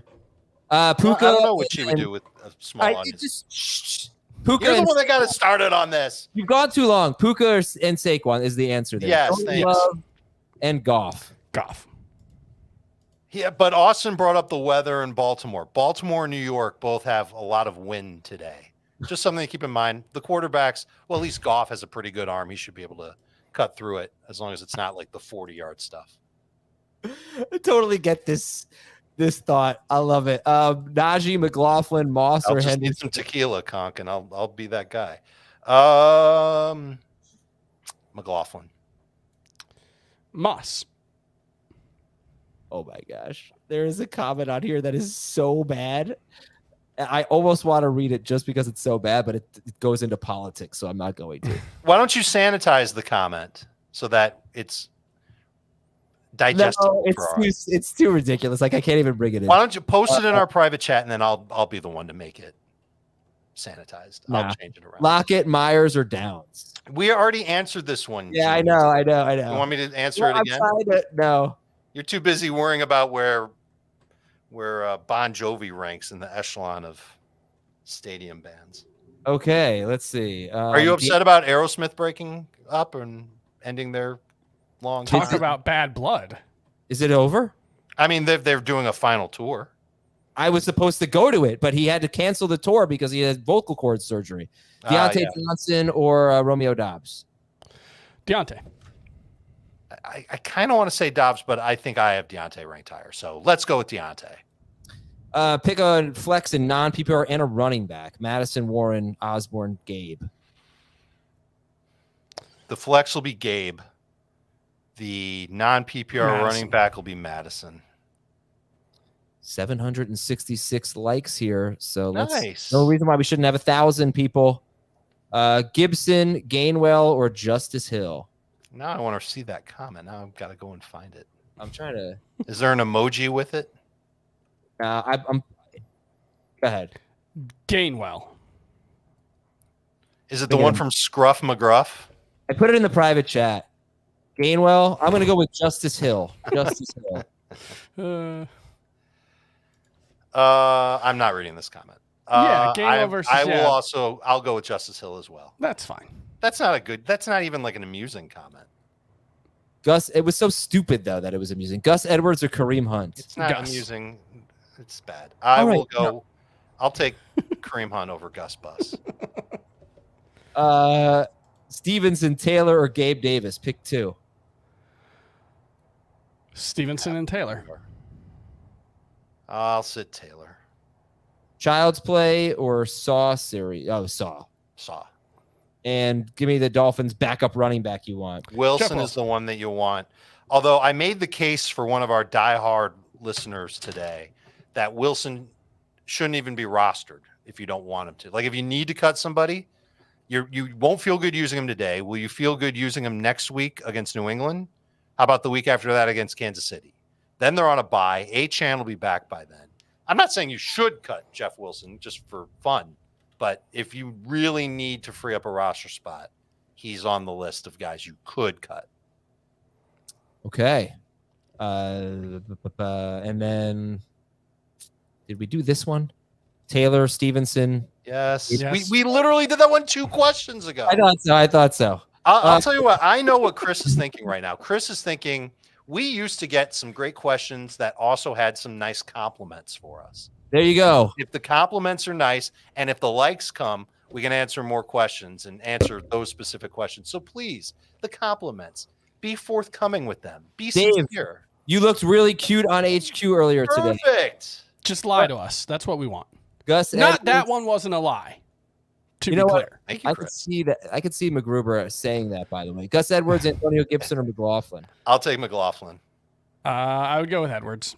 I Puka. don't know what she would do with a small audience. Puka. You're the one that got us started on this. You've gone too long. Puka and Saquon is the answer there. Yes, Jordan thanks. Love and Goff. Yeah, but Austin brought up the weather in Baltimore. Baltimore and New York both have a lot of wind today. Just something to keep in mind. The quarterbacks, well, at least Goff has a pretty good arm. He should be able to cut through it as long as it's not like the 40-yard stuff. I totally get this this thought. I love it. Najee, McLaughlin, Moss, I'll or just need Henderson. some tequila, Conk, and I'll be that guy. McLaughlin. Moss. Oh my gosh. There is a comment on here that is so bad. I almost want to read it just because it's so bad, but it goes into politics, so I'm not going to. Why don't you sanitize the comment so that it's digestible? No, it's too ridiculous. Like, I can't even bring it in. Why don't you post it in our private chat, and then I'll be the one to make it sanitized. Nah. I'll change it around. Lockett, Myers, or Downs? We already answered this one. Yeah, Jimmy. I know. You want me to answer it again? No. You're too busy worrying about where Bon Jovi ranks in the echelon of stadium bands. Okay, let's see. Are you upset about Aerosmith breaking up and ending their long Talk time? about bad blood. Is it over? I mean, they're doing a final tour. I was supposed to go to it, but he had to cancel the tour because he had vocal cord surgery. Deontay Johnson or Romeo Dobbs? Deontay. I kind of want to say Dobbs, but I think I have Deontay ranked higher. So let's go with Deontay. Pick a flex in non-PPR and a running back. Madison, Warren, Osborne, Gabe. The flex will be Gabe. The non-PPR running back will be Madison. 766 likes here. So nice. No reason why we shouldn't have 1,000 people. Gibson, Gainwell, or Justice Hill? Now I want to see that comment. Now I've got to go and find it. I'm trying to. Is there an emoji with it? I'm. Go ahead. Gainwell. Is it the one from Scruff McGruff? I put it in the private chat. Gainwell. I'm going to go with Justice Hill. Justice Hill. I'm not reading this comment. Gainwell versus. I'll go with Justice Hill as well. That's fine. That's not even like an amusing comment. Gus, it was so stupid though that it was amusing. Gus Edwards or Kareem Hunt? It's not Gus. amusing. It's bad. Will go. No. I'll take Kareem Hunt over Gus Bus. Stevenson, Taylor, or Gabe Davis? Pick two. Stevenson and Taylor. I'll sit Taylor. Child's Play or Saw series? Oh, Saw. And give me the Dolphins backup running back you want. Wilson is the one that you want. Although I made the case for one of our diehard listeners today that Wilson shouldn't even be rostered if you don't want him to. Like if you need to cut somebody, you won't feel good using him today. Will you feel good using him next week against New England? How about the week after that against Kansas City? Then they're on a bye. A-Chan will be back by then. I'm not saying you should cut Jeff Wilson just for fun. But if you really need to free up a roster spot, he's on the list of guys you could cut. Okay. And then did we do this one? Taylor, Stevenson. Yes. We literally did that one 2 questions ago. I thought so. I'll tell you what. I know what Chris is thinking right now. Chris is thinking we used to get some great questions that also had some nice compliments for us. There you go. If the compliments are nice and if the likes come, we can answer more questions and answer those specific questions. So please, the compliments, be forthcoming with them. Be sincere. You looked really cute on HQ earlier today. Perfect. Just lie to us. That's what we want. Gus, that one wasn't a lie. To be clear. Thank you, I could see that. I could see McGruber saying that. By the way, Gus Edwards, Antonio Gibson, or McLaughlin. I'll take McLaughlin. I would go with Edwards.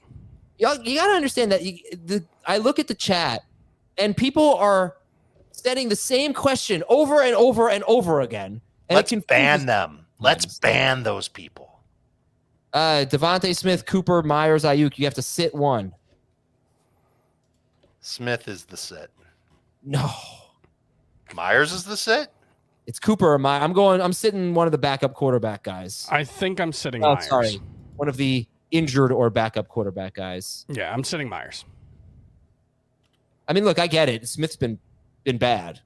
You got to understand that I look at the chat and people are sending the same question over and over and over again. And Let's ban them. Let's ban those people. Devontae Smith, Cooper, Myers, Ayuk. You have to sit one. Smith is the sit. No. Myers is the sit? It's Cooper or Myers. I'm sitting one of the backup quarterback guys. I think I'm sitting Myers. Sorry. One of the injured or backup quarterback guys. Yeah, I'm sitting Myers. I mean, look, I get it. Smith's been bad.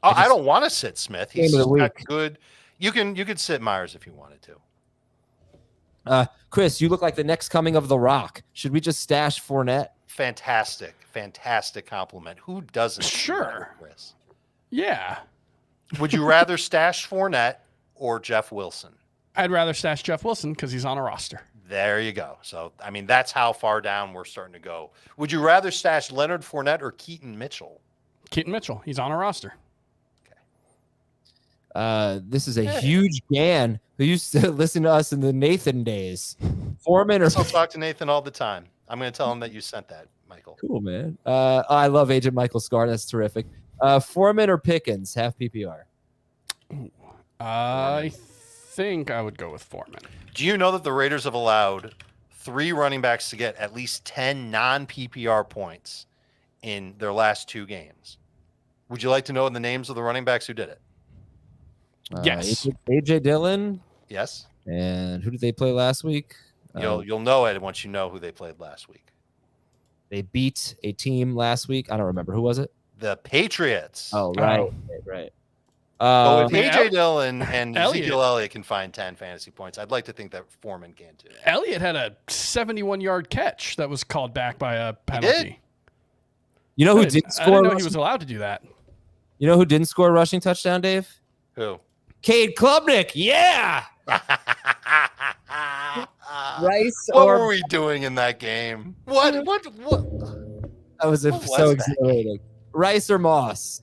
I don't want to sit Smith. He's got good. You could sit Myers if you wanted to. Chris, you look like the next coming of The Rock. Should we just stash Fournette? Fantastic compliment. Who doesn't? Sure. Chris. Yeah. Would you rather stash Fournette or Jeff Wilson? I'd rather stash Jeff Wilson because he's on a roster. There you go. So, I mean, that's how far down we're starting to go. Would you rather stash Leonard Fournette or Keaton Mitchell? Keaton Mitchell. He's on a roster. This is a huge fan who used to listen to us in the Nathan days. Foreman or I'll talk to Nathan all the time. I'm going to tell him that you sent that, Michael. Cool, man. I love Agent Michael Scar. That's terrific. Foreman or Pickens, half PPR. I think I would go with Foreman. Do you know that the Raiders have allowed 3 running backs to get at least 10 non-PPR points in their last 2 games? Would you like to know the names of the running backs who did it? Yes. AJ Dillon. Yes. And who did they play last week? You'll know it once you know who they played last week. They beat a team last week. I don't remember. Who was it? The Patriots. Oh, right. Right. So if AJ Dillon and Elliott. Ezekiel Elliott can find 10 fantasy points, I'd like to think that Foreman can too. Elliott had a 71-yard catch that was called back by a penalty. did? You know who I didn't didn't score? know he was allowed to do that. You know who didn't score a rushing touchdown, Dave? Who? Cade Klubnik. Yeah. Rice What or were we doing in that game? What? that was What was so that? exhilarating. Rice or Moss?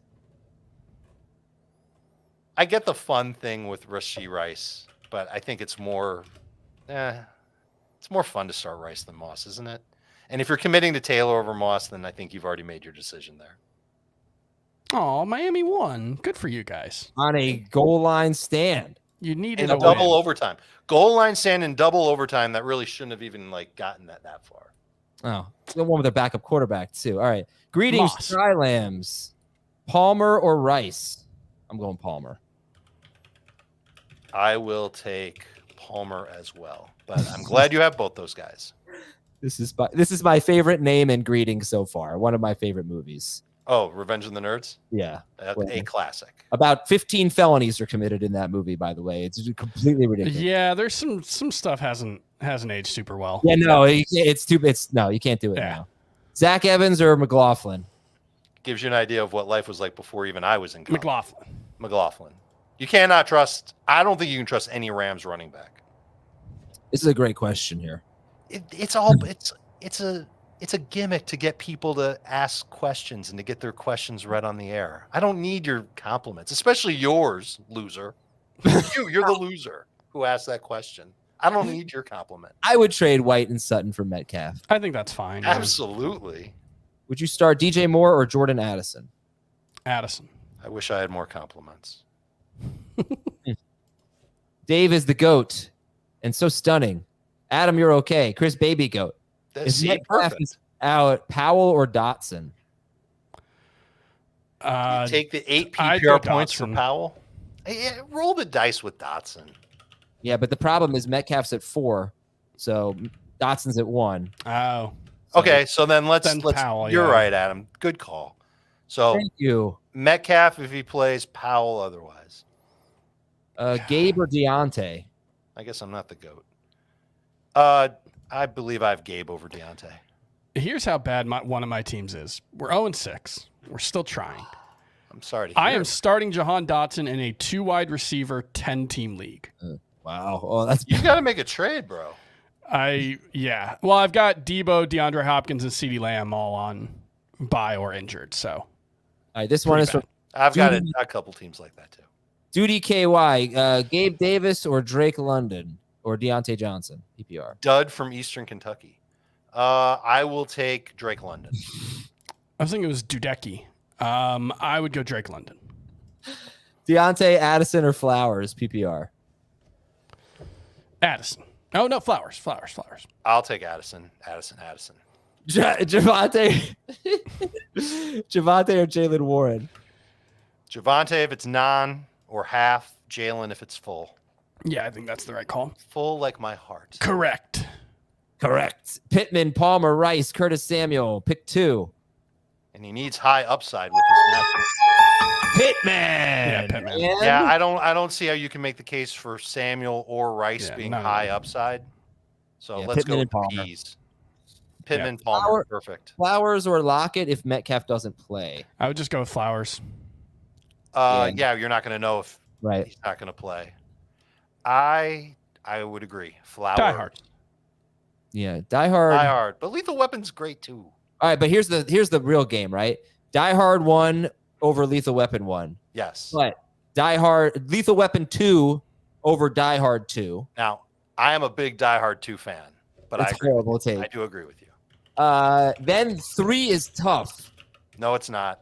I get the fun thing with Rashee Rice, but I think it's more fun to start Rice than Moss, isn't it? And if you're committing to Taylor over Moss, then I think you've already made your decision there. Oh, Miami won. Good for you guys. On a goal line stand. You needed In a double win. overtime. Goal line stand in double overtime that really shouldn't have even gotten that far. Oh, the one with their backup quarterback too. All right. Greetings, Moss. Sky Lambs. Palmer or Rice? I'm going Palmer. I will take Palmer as well, but I'm glad you have both those guys. This is my favorite name and greeting so far. One of my favorite movies. Oh, Revenge of the Nerds? Yeah. A classic. About 15 felonies are committed in that movie, by the way. It's completely ridiculous. Yeah, there's some stuff hasn't aged super well. Yeah, no, no, you can't do it now. Zach Evans or McLaughlin? Gives you an idea of what life was like before even I was in college. McLaughlin. You cannot trust. I don't think you can trust any Rams running back. This is a great question here. It's a gimmick to get people to ask questions and to get their questions read on the air. I don't need your compliments, especially yours, loser. You're the loser who asked that question. I don't need your compliment. I would trade White and Sutton for Metcalf. I think that's fine. Absolutely. Would you start DJ Moore or Jordan Addison? Addison. I wish I had more compliments. Dave is the GOAT and so stunning. Adam, you're okay. Chris, baby GOAT. Is Metcalf Perfect. out Powell or Dotson? You take the 8 I'd go PPR points for Dotson. Powell. Yeah, roll the dice with Dotson. Yeah, but the problem is Metcalf's at 4, so Dotson's at 1. Oh. Okay, so then let's Powell, you're yeah. right, Adam. Good call. So Thank you. Metcalf if he plays, Powell otherwise. Gabe or Deontay? I guess I'm not the GOAT. I believe I have Gabe over Deontay. Here's how bad one of my teams is. We're 0-6. We're still trying. I'm sorry to hear. I am starting Jahan Dotson in a 2 wide receiver 10-team league. Wow. Oh, that's You got to make a trade, bro. Well, I've got Debo, DeAndre Hopkins, and CeeDee Lamb all on bye or injured. So all right. This one is from I've got a couple teams like that too. Duty KY. Gabe Davis or Drake London or Deontay Johnson? PPR. Dud from Eastern Kentucky. I will take Drake London. I was thinking it was Dudecki. I would go Drake London. Deontay, Addison, or Flowers? PPR. Addison. Oh, no, Flowers. I'll take Addison. Javante. Javante or Jalen Warren? Javante if it's non or half. Jalen if it's full. Yeah, I think that's the right call. Full like my heart. Correct. Pittman, Palmer, Rice, Curtis Samuel. Pick 2. And he needs high upside with his matchup. Pittman. Yeah, Pittman. Yeah, I don't see how you can make the case for Samuel or Rice Yeah, being no. high upside. So Yeah, let's Pittman go and with Palmer. P's. Pittman, Palmer, perfect. Flowers or Lockett if Metcalf doesn't play. I would just go with Flowers. Yeah, you're not going to know if Right. he's not going to play. I would agree. Flowers. Die hard. Yeah, Die Hard. Die Hard, but Lethal Weapon's great too. All right, but here's the real game, right? Die Hard 1 over Lethal Weapon 1. Yes. But Lethal Weapon 2 over Die Hard 2. Now, I am a big Die Hard 2 fan, but That's horrible take. I do agree with you. Then 3 is tough. No, it's not.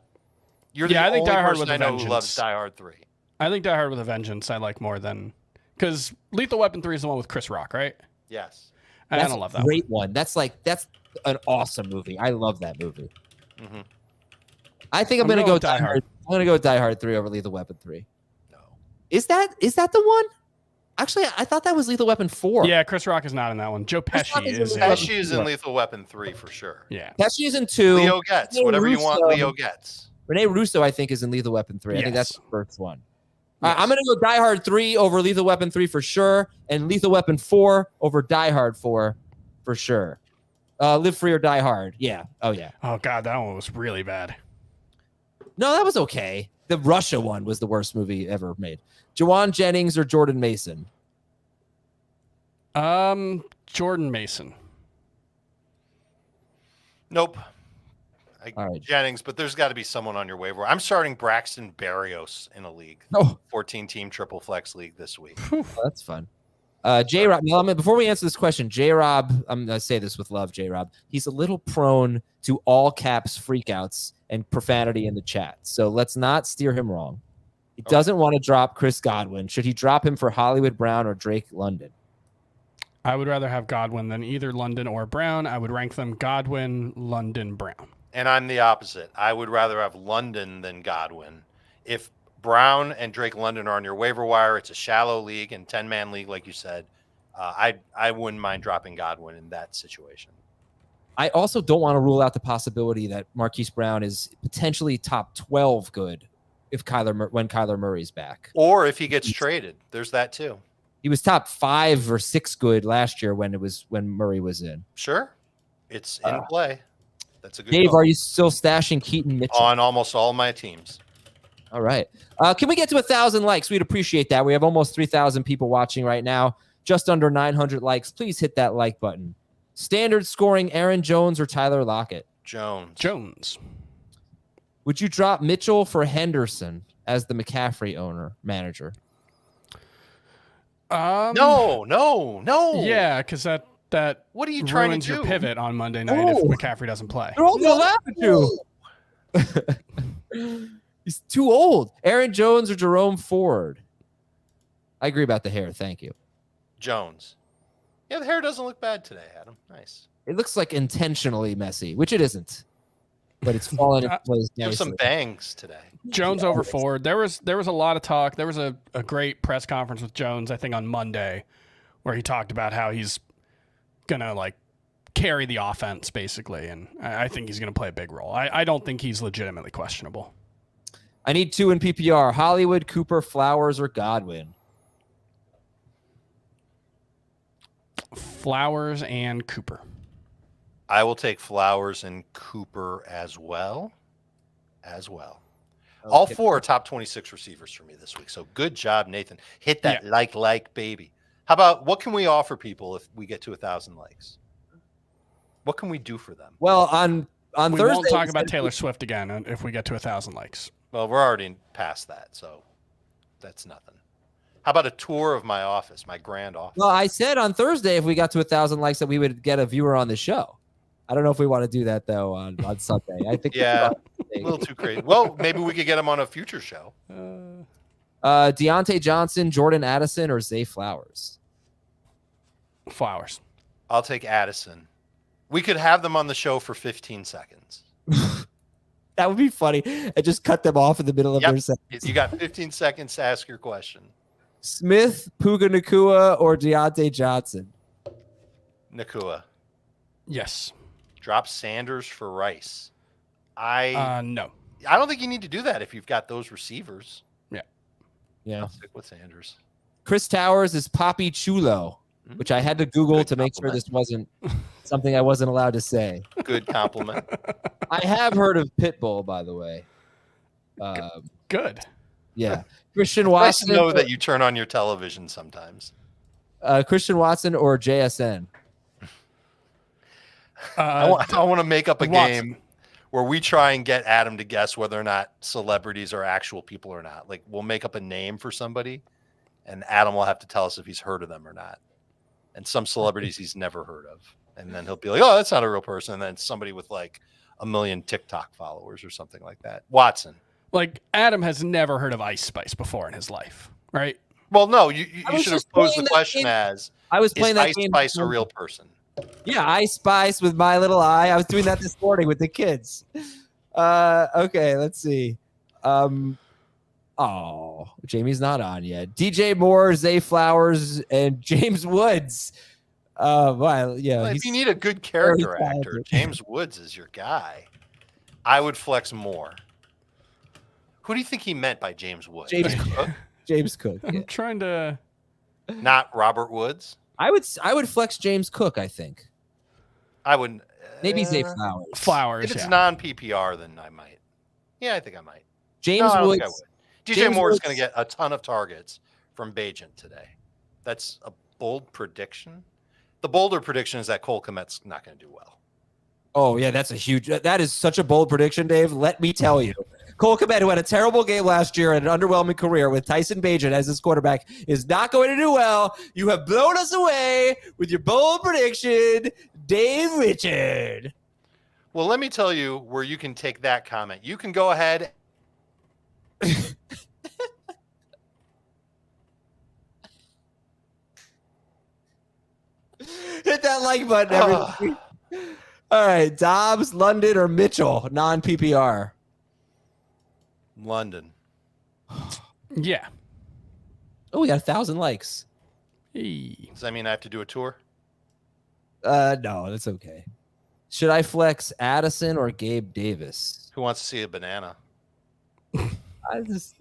You're Yeah, the I think only Die Hard person with I a know who Vengeance. loves Die Hard 3. I think Die Hard with a Vengeance I like more than because Lethal Weapon 3 is the one with Chris Rock, right? Yes. I don't love that. Great one. That's an awesome movie. I love that movie. Mm-hmm. I think I'm gonna go Die Hard. I'm gonna go Die Hard 3 over Lethal Weapon 3. No. Is that the one? Actually, I thought that was Lethal Weapon 4. Yeah, Chris Rock is not in that one. Joe Pesci is in. Pesci is in Lethal Weapon 3 for sure. Yeah. Pesci is in 2. Leo gets Rene whatever you want. Russo. Leo gets. Rene Russo, I think, is in Lethal Weapon 3. I think that's Yes. the first one. Yes. I'm gonna go Die Hard 3 over Lethal Weapon 3 for sure, and Lethal Weapon 4 over Die Hard 4 for sure. Live Free or Die Hard. Yeah. Oh yeah. Oh god, that one was really bad. No, that was okay. The Russia one was the worst movie ever made. Jawan Jennings or Jordan Mason? Jordan Mason. Nope. All right. Jennings, but there's got to be someone on your waiver. I'm starting Braxton Berrios in a league. Oh, 14-team triple flex league this week. that's fun. J-Rob, before we answer this question, J-Rob, I'm going to say this with love, J-Rob. He's a little prone to all caps freakouts and profanity in the chat. So let's not steer him wrong. He doesn't want to drop Chris Godwin. Should he drop him for Hollywood Brown or Drake London? I would rather have Godwin than either London or Brown. I would rank them Godwin, London, Brown. And I'm the opposite. I would rather have London than Godwin. If Brown and Drake London are on your waiver wire, it's a shallow league and 10-man league, like you said. I wouldn't mind dropping Godwin in that situation. I also don't want to rule out the possibility that Marquise Brown is potentially top 12 good when Kyler Murray's back. Or if he gets traded, there's that too. He was top 5 or 6 good last year when Murray was in. Sure. It's in play. That's a good Dave, call. are you still stashing Keaton Mitchell? On almost all my teams. All right. Can we get to 1,000 likes? We'd appreciate that. We have almost 3,000 people watching right now. Just under 900 likes. Please hit that like button. Standard scoring, Aaron Jones or Tyler Lockett? Jones. Would you drop Mitchell for Henderson as the McCaffrey manager? No. Yeah, because that What are you trying to ruins do? your pivot on Monday night if McCaffrey doesn't play. They're all going to laugh at you. He's too old. Aaron Jones or Jerome Ford? I agree about the hair. Thank you. Jones. Yeah, the hair doesn't look bad today, Adam. Nice. It looks like intentionally messy, which it isn't. But it's fallen into place You have some nicely. bangs today. Jones over Ford. There was a lot of talk. There was a great press conference with Jones, I think, on Monday, where he talked about how he's gonna carry the offense basically, and I think he's gonna play a big role. I don't think he's legitimately questionable. I need 2 in PPR. Hollywood, Cooper, Flowers, or Godwin? Flowers and Cooper. I will take Flowers and Cooper as well. All 4 are top 26 receivers for me this week. So good job, Nathan. Hit that like baby. How about what can we offer people if we get to 1,000 likes? What can we do for them? Well, on We Thursday, won't talk about Taylor Swift again if we get to 1,000 likes. Well, we're already past that, so that's nothing. How about a tour of my office, my grand office? Well, I said on Thursday if we got to 1,000 likes that we would get a viewer on the show. I don't know if we want to do that though on Sunday. I think Yeah, a little too crazy. Well, maybe we could get him on a future show. Deontay Johnson, Jordan Addison, or Zay Flowers? Flowers. I'll take Addison. We could have them on the show for 15 seconds. That would be funny. And just cut them off in the middle of their sentence. You got 15 seconds to ask your question. Smith, Puka Nakua, or Deontay Johnson? Nakua. Yes. Drop Sanders for Rice. No. I don't think you need to do that if you've got those receivers. Yeah. I'll stick with Sanders. Chris Towers is Papi Chulo, which I had to Google Good to make sure compliment. this wasn't something I wasn't allowed to say. Good compliment. I have heard of Pitbull, by the way. Good. Yeah. Christian Nice to Watson. know that you turn on your television sometimes. Christian Watson or JSN? I want to make up a Watson. game where we try and get Adam to guess whether or not celebrities are actual people or not. Like we'll make up a name for somebody, and Adam will have to tell us if he's heard of them or not. And some celebrities he's never heard of, and then he'll be like, "Oh, that's not a real person." And then somebody with like 1 million TikTok followers or something like that. Watson. Like Adam has never heard of Ice Spice before in his life, right? Well, no, you was should have just posed playing the that question game. as, I was is playing that Ice game. Spice a real person? Yeah, Ice Spice with My Little Eye. I was doing that this morning with the kids. Okay, let's see. Jamie's not on yet. DJ Moore, Zay Flowers, and James Woods. Well, If you need a good character actor, James Woods is your guy. I would flex more. Who do you think he meant by James Woods? James Cook. I'm trying to. Not Robert Woods. I would flex James Cook. I think I wouldn't. maybe Zay Flowers. Flowers. If it's Yeah. non PPR, then I might. Yeah, I think I might. James No, I don't Woods. think I would. DJ James Moore is Woods- going to get a ton of targets from Bajent today. That's a bold prediction. The bolder prediction is that Cole Kmet's not going to do well. Oh yeah, that is such a bold prediction, Dave. Let me tell you. Cole Kmet, who had a terrible game last year and an underwhelming career with Tyson Bagent as his quarterback, is not going to do well. You have blown us away with your bold prediction, Dave Richard. Well, let me tell you where you can take that comment. You can go ahead. Hit that like button, everybody. All right, Dobbs, London, or Mitchell, non-PPR. London. Yeah. Oh, we got 1,000 likes. Hey. Does that mean I have to do a tour? No, that's okay. Should I flex Addison or Gabe Davis? Who wants to see a banana? I just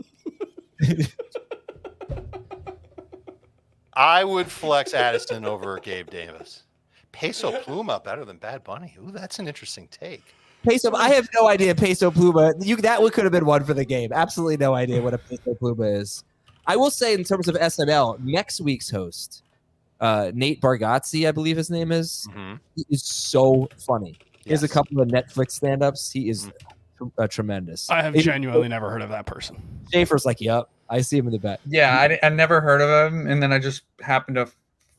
I would flex Addison over Gabe Davis. Peso Pluma better than Bad Bunny. Ooh, that's an interesting take. Peso. I have no idea Peso Pluma. That could have been one for the game. Absolutely no idea what a Peso Pluma is. I will say in terms of SNL, next week's host, Nate Bargatze, I believe his name is. Mm-hmm. He is so funny. He has a Yes. couple of Netflix stand-ups. He is tremendous. I have genuinely never heard of that person. Schaefer's like, yep, I see him in the back. Yeah, I never heard of him, and then I just happened to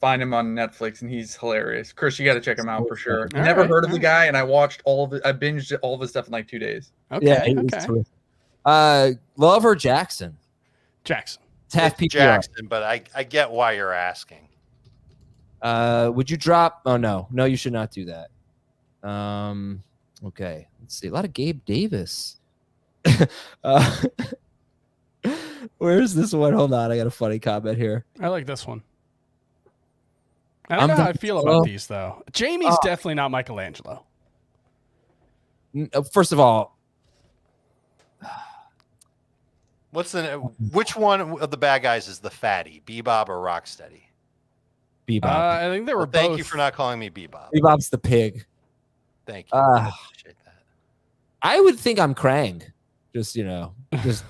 find him on Netflix, and he's hilarious. Chris, you got to check him out for sure. All Never right, heard of the all guy, and I watched all of it. I binged all of his stuff in like 2 days. Okay. Yeah, he is Okay. terrific. Love or Jackson? Jackson. It's half It's PPR. Jackson, but I get why you're asking. Would you drop? Oh no, you should not do that. Okay, let's see. A lot of Gabe Davis. Where's this one? Hold on, I got a funny comment here. I like this one. I don't I'm know how I the- feel about these though. Jamie's definitely not Michelangelo. First of all, Which one of the bad guys is the fatty, Bebop or Rocksteady? Bebop. I think they were both. Thank you for not calling me Bebop. Bebop's the pig. Thank you. Uh, I appreciate that. I would think I'm Krang. Just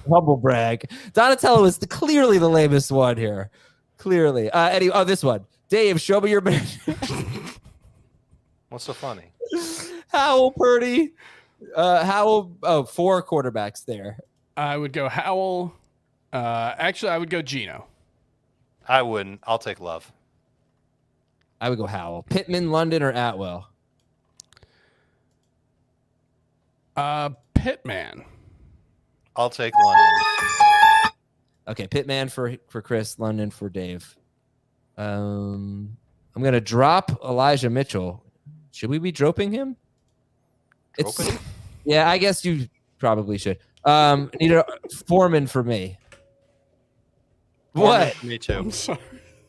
humble brag. Donatello is clearly the lamest one here. Clearly. This one. Dave, show me your man. What's so funny? Howell, Purdy. Howell. Oh, 4 quarterbacks there. I would go Howell. Actually, I would go Geno. I wouldn't. I'll take Love. I would go Howell. Pittman, London, or Atwell. Pittman. I'll take London. Okay, Pittman for Chris, London for Dave. I'm gonna drop Elijah Mitchell. Should we be dropping him? Dropping him? Yeah, I guess you probably should. Need a Foreman for me. What? Me too. I'm sorry.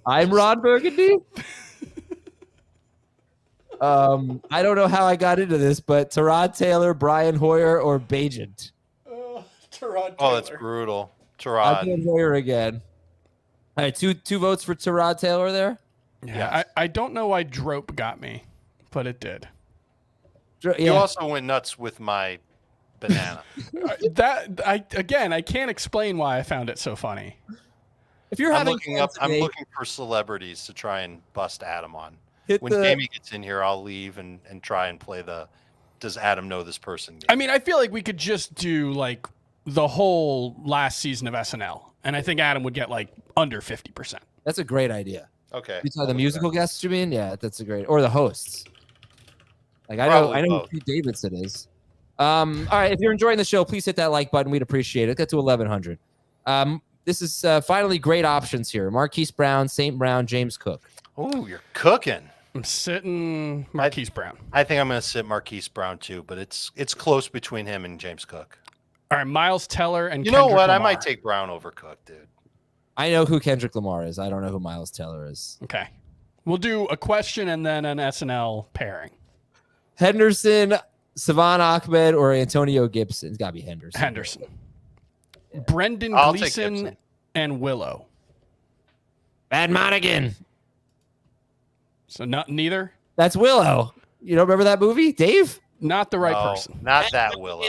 I'm Ron Burgundy. I don't know how I got into this, but Tyrod Taylor, Brian Hoyer, or Bajent. Tyrod Oh, that's brutal. I'm Tyrod. doing Hoyer again. All right, two votes for Tyrod Taylor there. Yeah, Yes. I don't know why Drope got me, but it did. Yeah. You also went nuts with my banana. I can't explain why I found it so funny. If you're I'm having looking fun up. I'm today, looking for celebrities to try and bust Adam on. when Jamie gets in here, I'll leave and try and play the does Adam know this person game. I mean, I feel like we could just do like the whole last season of SNL, and I think Adam would get like under 50%. That's a great idea. Okay. You talk the musical guests, you mean? Yeah, that's a great, or the hosts. Like I know who Pete Davidson is. All right, if you're enjoying the show, please hit that like button. We'd appreciate it. Get to 1,100. This is finally great options here. Marquise Brown, St. Brown, James Cook. Oh, you're cooking. I'm sitting Marquise Brown. I think I'm going to sit Marquise Brown too, but it's close between him and James Cook. All right, Miles Teller and you know Kendrick what? Lamar. I might take Brown over Cook, dude. I know who Kendrick Lamar is. I don't know who Miles Teller is. Okay. We'll do a question and then an SNL pairing. Henderson, Savon Ahmed, or Antonio Gibson? It's got to be Henderson. Yeah. Brendan I'll take Gleeson Gibson. and Willow. Bad Monaghan. So neither? That's Willow. You don't remember that movie, Dave? Not the right person. Not that Willow.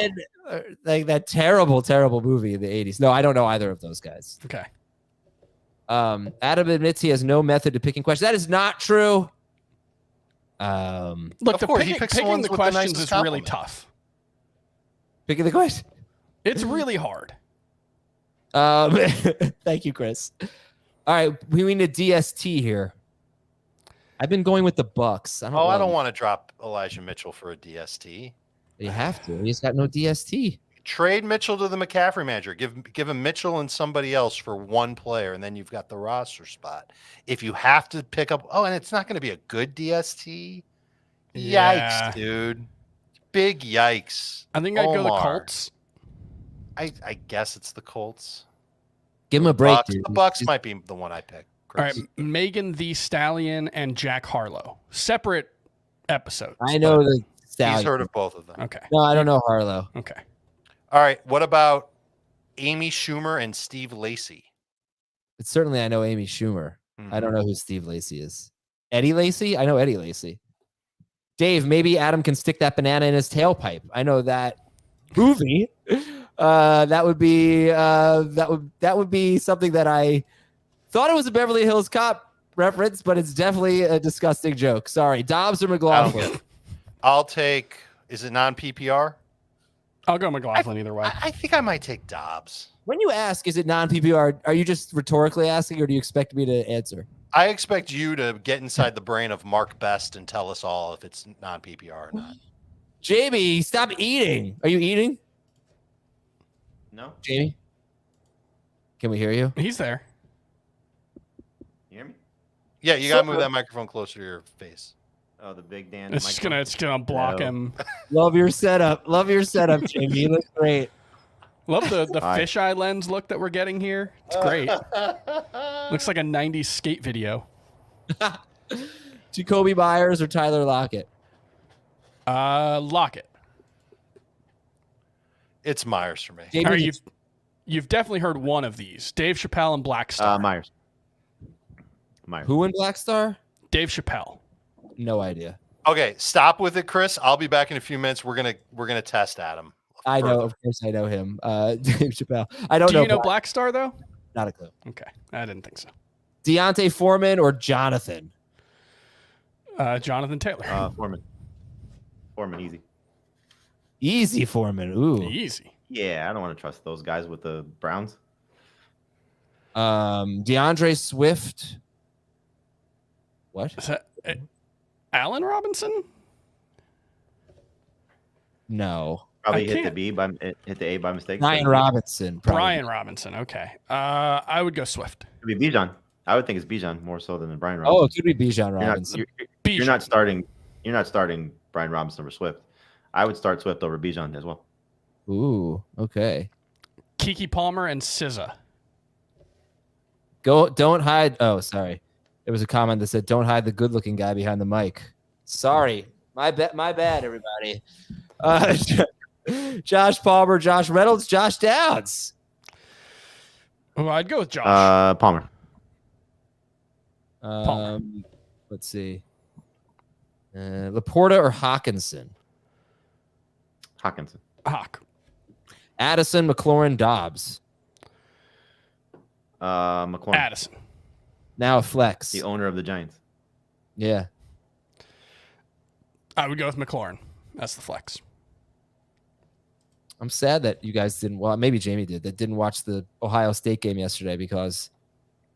Like that terrible, terrible movie in the 80s. No, I don't know either of those guys. Okay. Adam admits he has no method to picking questions. That is not true. Look, Of course, he picks the picking ones the with the questions nicest is really compliment. tough. Picking the question. It's really hard. Thank you, Chris. All right, we need a DST here. I've been going with the Bucks. I don't want to drop Elijah Mitchell for a DST. You have to. He's got no DST. Trade Mitchell to the McCaffrey manager. Give him Mitchell and somebody else for one player, and then you've got the roster spot. If you have to pick up, and it's not going to be a good DST. Yeah. Yikes, dude! Big yikes. I think I'd go the Omar. Colts. I guess it's the Colts. Give him a break, Bucks, dude. the Bucks might be the one I pick. All right, Chris. Megan the Stallion and Jack Harlow. Separate episodes. I know but- the Stallion. He's heard of both of them. Okay. No, I don't know Harlow. Okay. All right. What about Amy Schumer and Steve Lacy? It's certainly I know Amy Schumer. I don't know who Steve Lacy is. Eddie Lacy? I know Eddie Lacy. Dave, maybe Adam can stick that banana in his tailpipe. I know that movie. That would be something that I thought it was a Beverly Hills Cop reference, but it's definitely a disgusting joke. Sorry, Dobbs or I don't McLaughlin. get it. I'll take. Is it non-PPR? I'll go McLaughlin either way. I think I might take Dobbs. When you ask, is it non-PPR? Are you just rhetorically asking, or do you expect me to answer? I expect you to get inside the brain of Mark Best and tell us all if it's non-PPR or not. Jamie, stop eating. Are you eating? No, Jamie? Can we hear you? He's there. you hear me? Yeah, you gotta move that microphone closer to your face. Oh, the big Dan. It's gonna block No. him. Love your setup. Love your setup, Jamie. You look great. Love the Hi. fisheye lens look that we're getting here. It's great. Looks like a 90s skate video. Jacoby Myers or Tyler Lockett? Lockett. It's Myers for me. Jamie, All right, you've definitely heard one of these. Dave Chappelle and Black Star. Myers. who in Black Star? Dave Chappelle. No idea. Okay, stop with it, Chris. I'll be back in a few minutes. We're gonna test Adam. I know, of course, I know him. Dave Chappelle. I don't Do know. you know Black Star though? Not a clue. Okay, I didn't think so. Deontay Foreman or Jonathan? Jonathan Taylor. Foreman. Foreman, easy. Easy Foreman. Ooh. Easy. Yeah, I don't want to trust those guys with the Browns. DeAndre Swift. What? Is that Allen Robinson? No. Probably I hit the can't- B by hit the A by mistake. Brian Robinson. probably. Brian Robinson. Okay. I would go Swift. Could be Bijan. I would think it's Bijan more so than Brian Oh, Robinson. it could be Bijan you're not, Robinson. you're not starting. You're not starting Brian Robinson over Swift. I would start Swift over Bijan as well. Ooh, okay. Kiki Palmer and SZA. Don't hide. Oh, sorry. There was a comment that said, "Don't hide the good-looking guy behind the mic." Sorry, my bad, everybody. Josh Palmer, Josh Reynolds, Josh Downs. Oh, I'd go with Josh. Palmer. Palmer. Let's see. Laporta or Hawkinson? Hawkinson. Hawk. Addison, McLaurin, Dobbs. McLaurin. Addison. Now a flex. The owner of the Giants. Yeah. I would go with McLaurin. That's the flex. I'm sad that you guys didn't. Well, maybe Jamie did. That didn't watch the Ohio State game yesterday because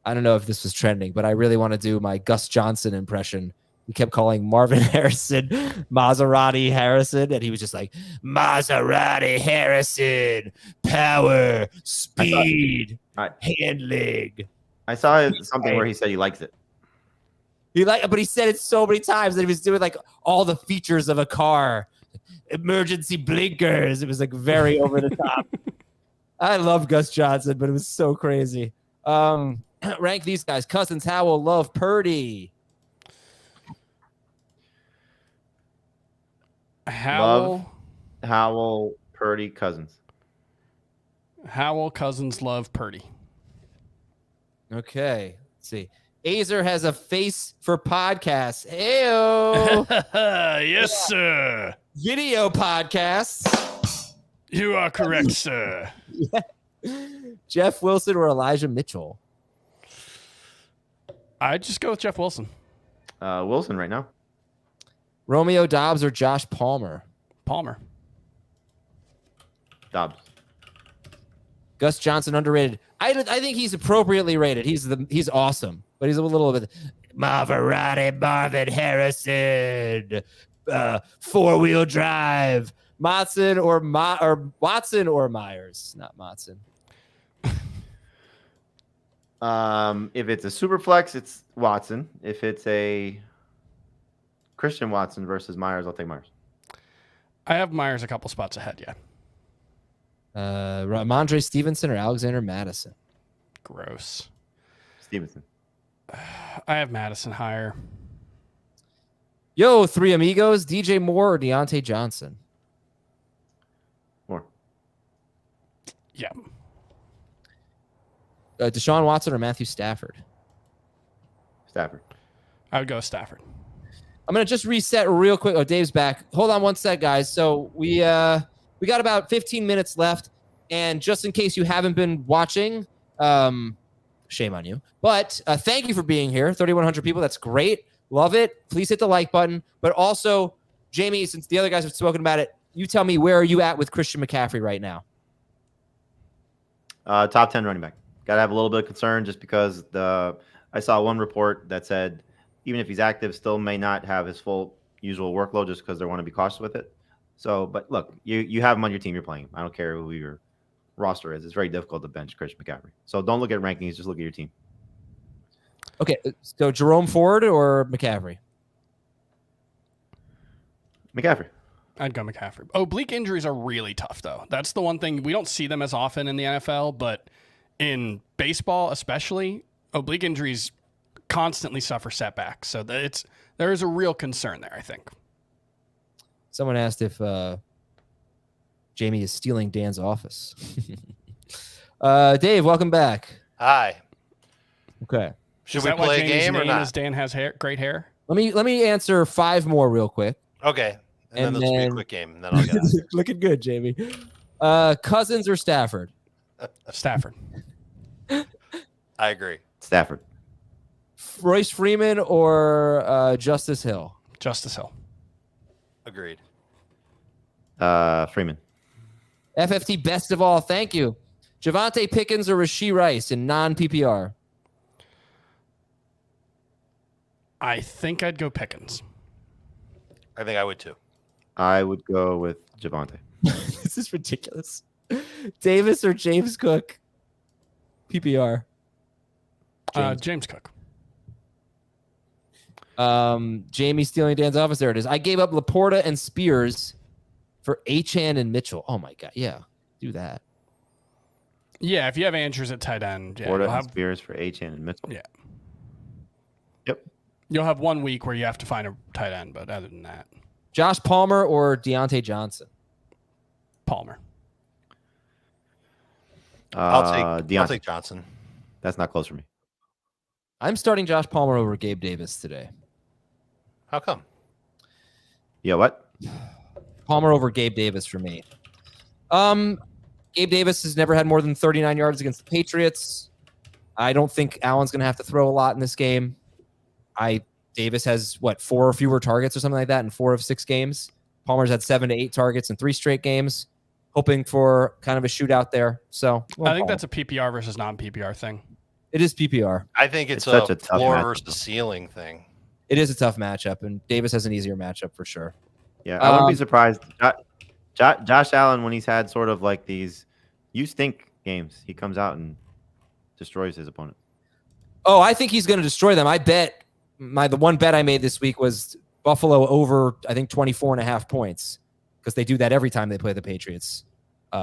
I don't know if this was trending, but I really want to do my Gus Johnson impression. He kept calling Marvin Harrison Maserati Harrison, and he was just like Maserati Harrison, power, speed, handling. I saw something where he said he likes it. But he said it so many times that he was doing like all the features of a car, emergency blinkers. It was like very over the top. I love Gus Johnson, but it was so crazy. Rank these guys: Cousins, Howell, Love, Purdy. Howell, Purdy, Cousins. Howell, Cousins, Love, Purdy. Okay, let's see. Azer has a face for podcasts. Heyo. Yes, sir. Video podcasts. You are correct, sir. Jeff Wilson or Elijah Mitchell? I'd just go with Jeff Wilson. Wilson right now. Romeo Dobbs or Josh Palmer? Palmer. Dobbs. Gus Johnson underrated. I think he's appropriately rated. He's awesome, but he's a little bit Maserati Marvin Harrison, 4-wheel drive. Watson or Watson or Myers, not Watson. If it's a super flex, it's Watson. If it's a Christian Watson versus Myers, I'll take Myers. I have Myers a couple spots ahead, yeah. Ramondre Stevenson or Alexander Madison? Gross. Stevenson. I have Madison higher. Yo, three amigos, DJ Moore or Deontay Johnson? Moore. Yeah. Deshaun Watson or Matthew Stafford? Stafford. I would go with Stafford. I'm going to just reset real quick. Oh, Dave's back. Hold on one sec, guys. So we got about 15 minutes left. And just in case you haven't been watching, shame on you. But thank you for being here. 3,100 people. That's great. Love it. Please hit the like button. But also, Jamie, since the other guys have spoken about it, you tell me, where are you at with Christian McCaffrey right now? Top 10 running back. Got to have a little bit of concern just because I saw one report that said even if he's active, still may not have his full usual workload just because they want to be cautious with it. So, but look, you have him on your team. You're playing him. I don't care who your roster is. It's very difficult to bench Christian McCaffrey. So don't look at rankings. Just look at your team. Okay, so Jerome Ford or McCaffrey? McCaffrey. I'd go McCaffrey. Oblique injuries are really tough, though. That's the one thing. We don't see them as often in the NFL, but in baseball especially, oblique injuries constantly suffer setbacks. So there is a real concern there, I think. Someone asked if Jamie is stealing Dan's office. Dave, welcome back. Hi. Okay. Should Is we that why play a Jamie's game or name not? is Dan has great hair? Let me answer 5 more real quick. Okay. And then let's be a quick game, and then I'll get out. Looking good, Jamie. Cousins or Stafford? Stafford. I agree. Stafford. Royce Freeman or Justice Hill? Justice Hill. Agreed. Freeman. FFT best of all. Thank you. Javonte Pickens or Rashee Rice in non-PPR? I think I'd go Pickens. I think I would too. I would go with Javonte. This is ridiculous. Davis or James Cook? PPR. James Cook. Jamie stealing Dan's office. There it is. I gave up Laporta and Spears for Achane and Mitchell. Oh my god, yeah, do that. Yeah, if you have Andrews at tight end, yeah, Laporta and Spears for Achane and Mitchell. Yeah. Yep. You'll have 1 week where you have to find a tight end, but other than that, Josh Palmer or Deontay Johnson? Palmer. I'll Deontay. take Johnson. That's not close for me. I'm starting Josh Palmer over Gabe Davis today. How come? Yeah, what? Palmer over Gabe Davis for me. Gabe Davis has never had more than 39 yards against the Patriots. I don't think Allen's going to have to throw a lot in this game. I Davis has, 4 or fewer targets or something like that in 4 of 6 games. Palmer's had 7 to 8 targets in 3 straight games. Hoping for kind of a shootout there. So I think that's a PPR versus non-PPR thing. It is PPR. I think it's such a a tough floor matchup. versus ceiling thing. It is a tough matchup, and Davis has an easier matchup for sure. Yeah, I wouldn't be surprised. Josh Allen, when he's had sort of like these "you stink" games, he comes out and destroys his opponent. Oh, I think he's going to destroy them. I bet the one bet I made this week was Buffalo over, I think, 24.5 points, because they do that every time they play the Patriots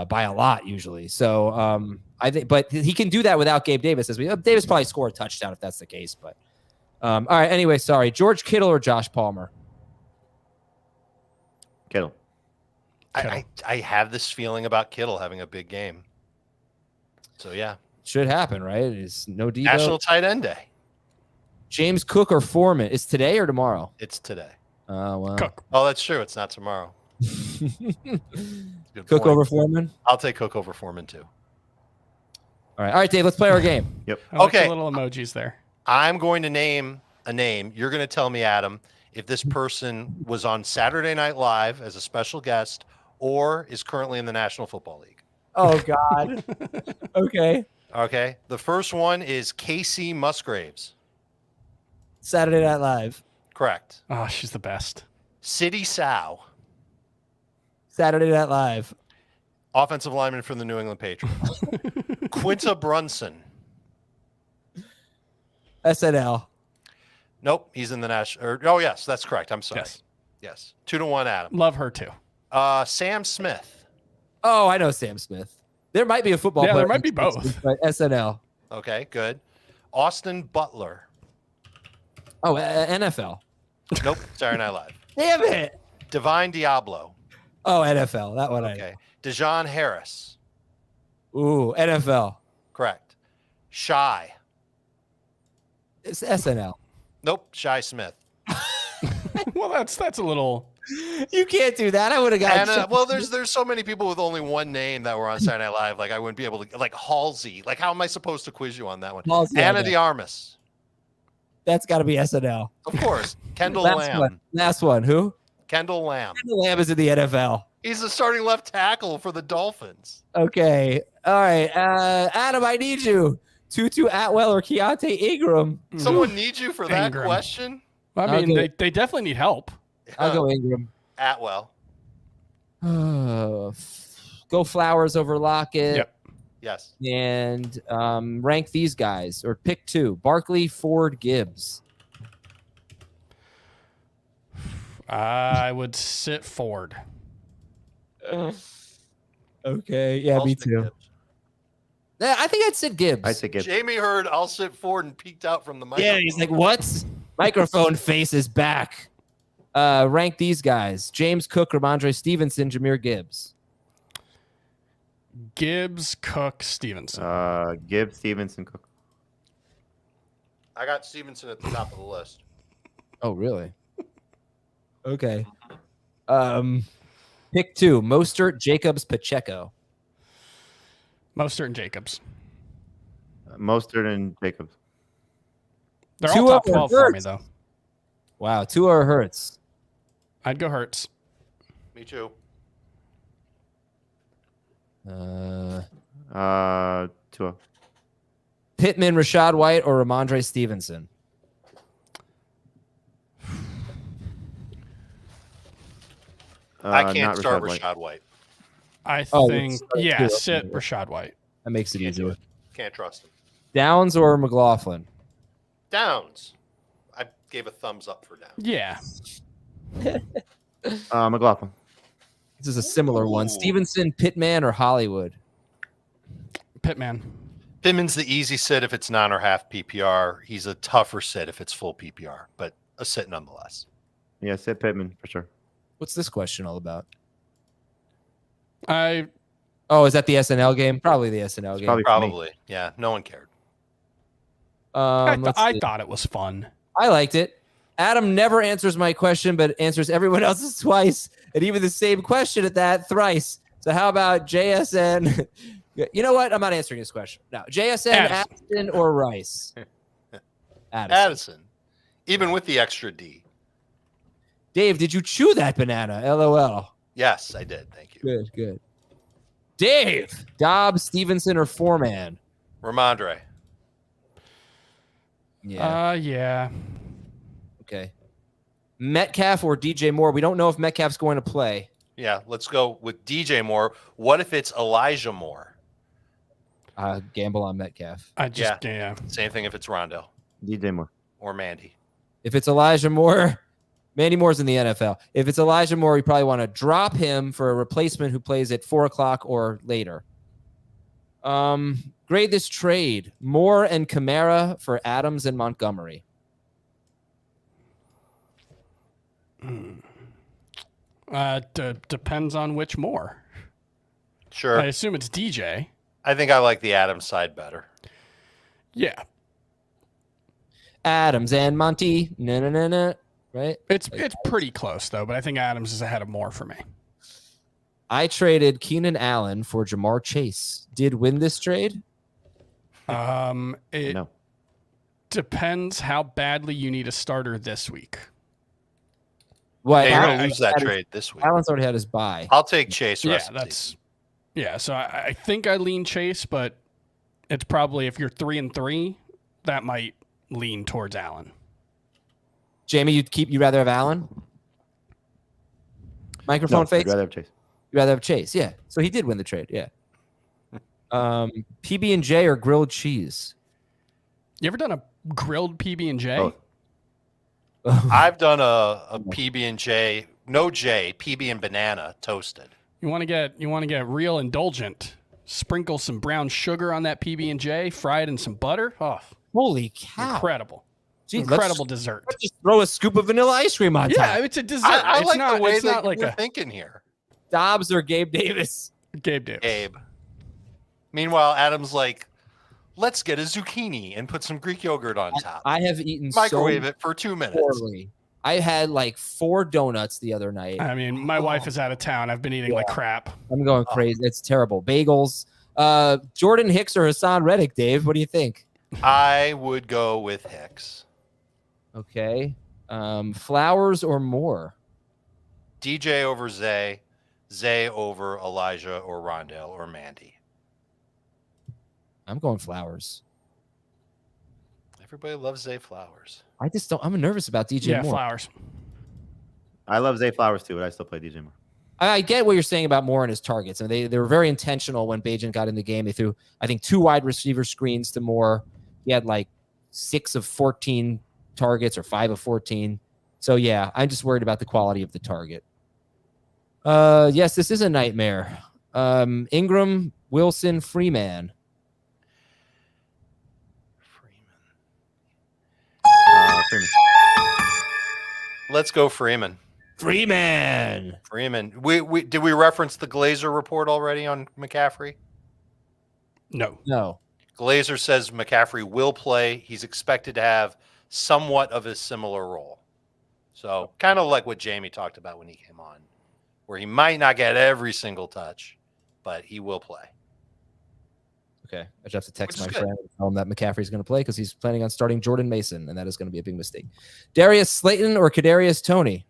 by a lot usually. So I think, but he can do that without Gabe Davis. Davis probably score a touchdown if that's the case. But all right. Anyway, sorry. George Kittle or Josh Palmer? Kittle. I have this feeling about Kittle having a big game. So yeah, Should happen, right? It's no Debo. National Tight End Day. James Cook or Foreman? Is today or tomorrow? It's today. Oh, wow. Cook. Oh, that's true. It's not tomorrow. Good Cook point. over Foreman? I'll take Cook over Foreman too. All right, Dave, let's play our game. Yep. I like Okay. the little emojis there. I'm going to name a name. You're going to tell me, Adam, if this person was on Saturday Night Live as a special guest or is currently in the National Football League. Oh, God. Okay. Okay. The first one is Casey Musgraves. Saturday Night Live. Correct. Oh, she's the best. City Sow. Saturday Night Live. Offensive lineman from the New England Patriots. Quinta Brunson. SNL. Nope. He's in the national. Oh, yes. That's correct. I'm sorry. Yes. 2-1, Adam. Love her too. Sam Smith. Oh, I know Sam Smith. There might be a football player. Yeah, there might be both. But SNL. Okay, good. Austin Butler. Oh, NFL. Nope. Saturday Night Live. Damn it. Divine Diablo. Oh, NFL. That one I Okay. Deshaun Harris. know. Ooh, NFL. Correct. Shy. It's SNL. Nope. Shy Smith. Well, that's a little. You can't do that. I would have got And well, there's so many people with only one name that were on Saturday Night Live. Like I wouldn't be able to. Like Halsey. Like how am I supposed to quiz you on that one? Halsey, Anna okay. de Armas. That's got to be SNL. Of course. Kendall Last Lamb. one. Last one. Who? Kendall Lamb. Kendall Lamb is in the NFL. He's the starting left tackle for the Dolphins. Okay. All right. Adam, I need you. Tutu Atwell or Keontae Ingram? Someone needs you for that Ingram. question. I mean, Okay. they definitely need help. I'll go Ingram. Atwell. Go Flowers over Lockett. Yep. Yes. And rank these guys, or pick 2. Barkley, Ford, Gibbs. I would sit Ford. Okay. Yeah, I'll me stick too. Gibbs. Yeah, I think I'd sit Gibbs. I say Gibbs. Jamie heard I'll sit Ford and peeked out from the microphone. Yeah, he's like, what? Microphone face is back. Rank these guys. James Cook, Ramondre Stevenson, Jahmyr Gibbs. Gibbs, Cook, Stevenson. Gibbs, Stevenson, Cook. I got Stevenson at the top of the list. Oh, really? Okay. Pick 2. Mostert, Jacobs, Pacheco. Mostert and Jacobs. Mostert and Jacobs. They're Two all top of them 12 for me, hurts. though. Wow. Tua or Hurts? I'd go Hurts. Me too. Tua. Pittman, Rashad White, or Ramondre Stevenson? I can't not start White. Rashad White. I Oh, think, it's- yeah, yeah. sit Rashad White. That makes it Can't do easier. it. Can't trust him. Downs or McLaughlin? Downs. I gave a thumbs up for Downs. Yeah. McLaughlin. This is a similar one. Ooh. Stevenson, Pittman, or Hollywood? Pittman. Pittman's the easy sit if it's non or half PPR. He's a tougher sit if it's full PPR, but a sit nonetheless. Yeah, sit Pittman for sure. What's this question all about? I Oh, is that the SNL game? Probably the SNL game. Probably for me. Probably. Yeah. No one cared. Let's see. thought it was fun. I liked it. Adam never answers my question, but answers everyone else's twice, and even the same question at that thrice. So how about JSN? You know what? I'm not answering this question. No, JSN, Addison. Addison or Rice? Addison. Addison. even with the extra D. Dave, did you chew that banana? LOL. Yes, I did. Thank you. Good. Dave, Dobbs, Stevenson, or Foreman? Ramondre. Yeah. Yeah. Okay. Metcalf or DJ Moore? We don't know if Metcalf's going to play. Yeah, let's go with DJ Moore. What if it's Elijah Moore? Gamble on Metcalf. Yeah. Same thing if it's Rondo DJ Moore. or Mandy. If it's Elijah Moore, Mandy Moore's in the NFL. If it's Elijah Moore, you probably want to drop him for a replacement who plays at 4 o'clock or later. Grade this trade. Moore and Kamara for Adams and Montgomery. Depends on which Moore. Sure. I assume it's DJ. I think I like the Adams side better. Yeah. Adams and Monty. No. Right? It's pretty close, though, but I think Adams is ahead of Moore for me. I traded Keenan Allen for Jamar Chase. Did win this trade? It No. depends how badly you need a starter this week. What? Hey, you're Allen- going to lose that trade this week. Allen's already had his bye. I'll take Chase. Yeah, rest of the that's season. So I think I lean Chase, but it's probably if you're 3-3, that might lean towards Allen. Jamie, you'd rather have Allen? Microphone No, face? I'd rather have Chase. You'd rather have Chase, yeah. So he did win the trade, yeah. PB&J or grilled cheese? You ever done a grilled PB&J? Both. I've done a PB&J, no J, PB and banana toasted. You want to get real indulgent. Sprinkle some brown sugar on that PB&J, fry it in some butter. Oh, Holy cow. incredible. Gee, Incredible dessert. Let's just throw a scoop of vanilla ice cream on Yeah, top. it's a dessert. I it's like not, the way it's not that like you're a thinking here, Dobbs or Gabe Davis? Gabe Davis. Gabe. Meanwhile, Adam's like, let's get a zucchini and put some Greek yogurt on top. I have eaten Microwave so it for 2 minutes. poorly. I had like 4 donuts the other night. I mean, my wife is out of town. I've been eating like crap. I'm going crazy. It's terrible. Bagels. Jordan Hicks or Hassan Reddick, Dave? What do you think? I would go with Hicks. Okay. Flowers or Moore? DJ over Zay. Zay over Elijah or Rondell or Mandy. I'm going Flowers. Everybody loves Zay Flowers. I just don't. I'm nervous about DJ Yeah, Moore. flowers. I love Zay Flowers too, but I still play DJ Moore. I get what you're saying about Moore and his targets. I mean, they were very intentional when Bajan got in the game. They threw, I think, 2 wide receiver screens to Moore. He had like 6 of 14 targets or 5 of 14. So, yeah, I'm just worried about the quality of the target. Yes, this is a nightmare. Ingram, Wilson, Freeman. Freeman. Let's go Freeman. Freeman. We did we reference the Glazer report already on McCaffrey? No. No. Glazer says McCaffrey will play. He's expected to have somewhat of a similar role. So kind of like what Jamie talked about when he came on, where he might not get every single touch, but he will play. Okay. I just have to text my Which is good. friend and tell him that McCaffrey's going to play because he's planning on starting Jordan Mason, and that is going to be a big mistake. Darius Slayton or Kadarius Toney?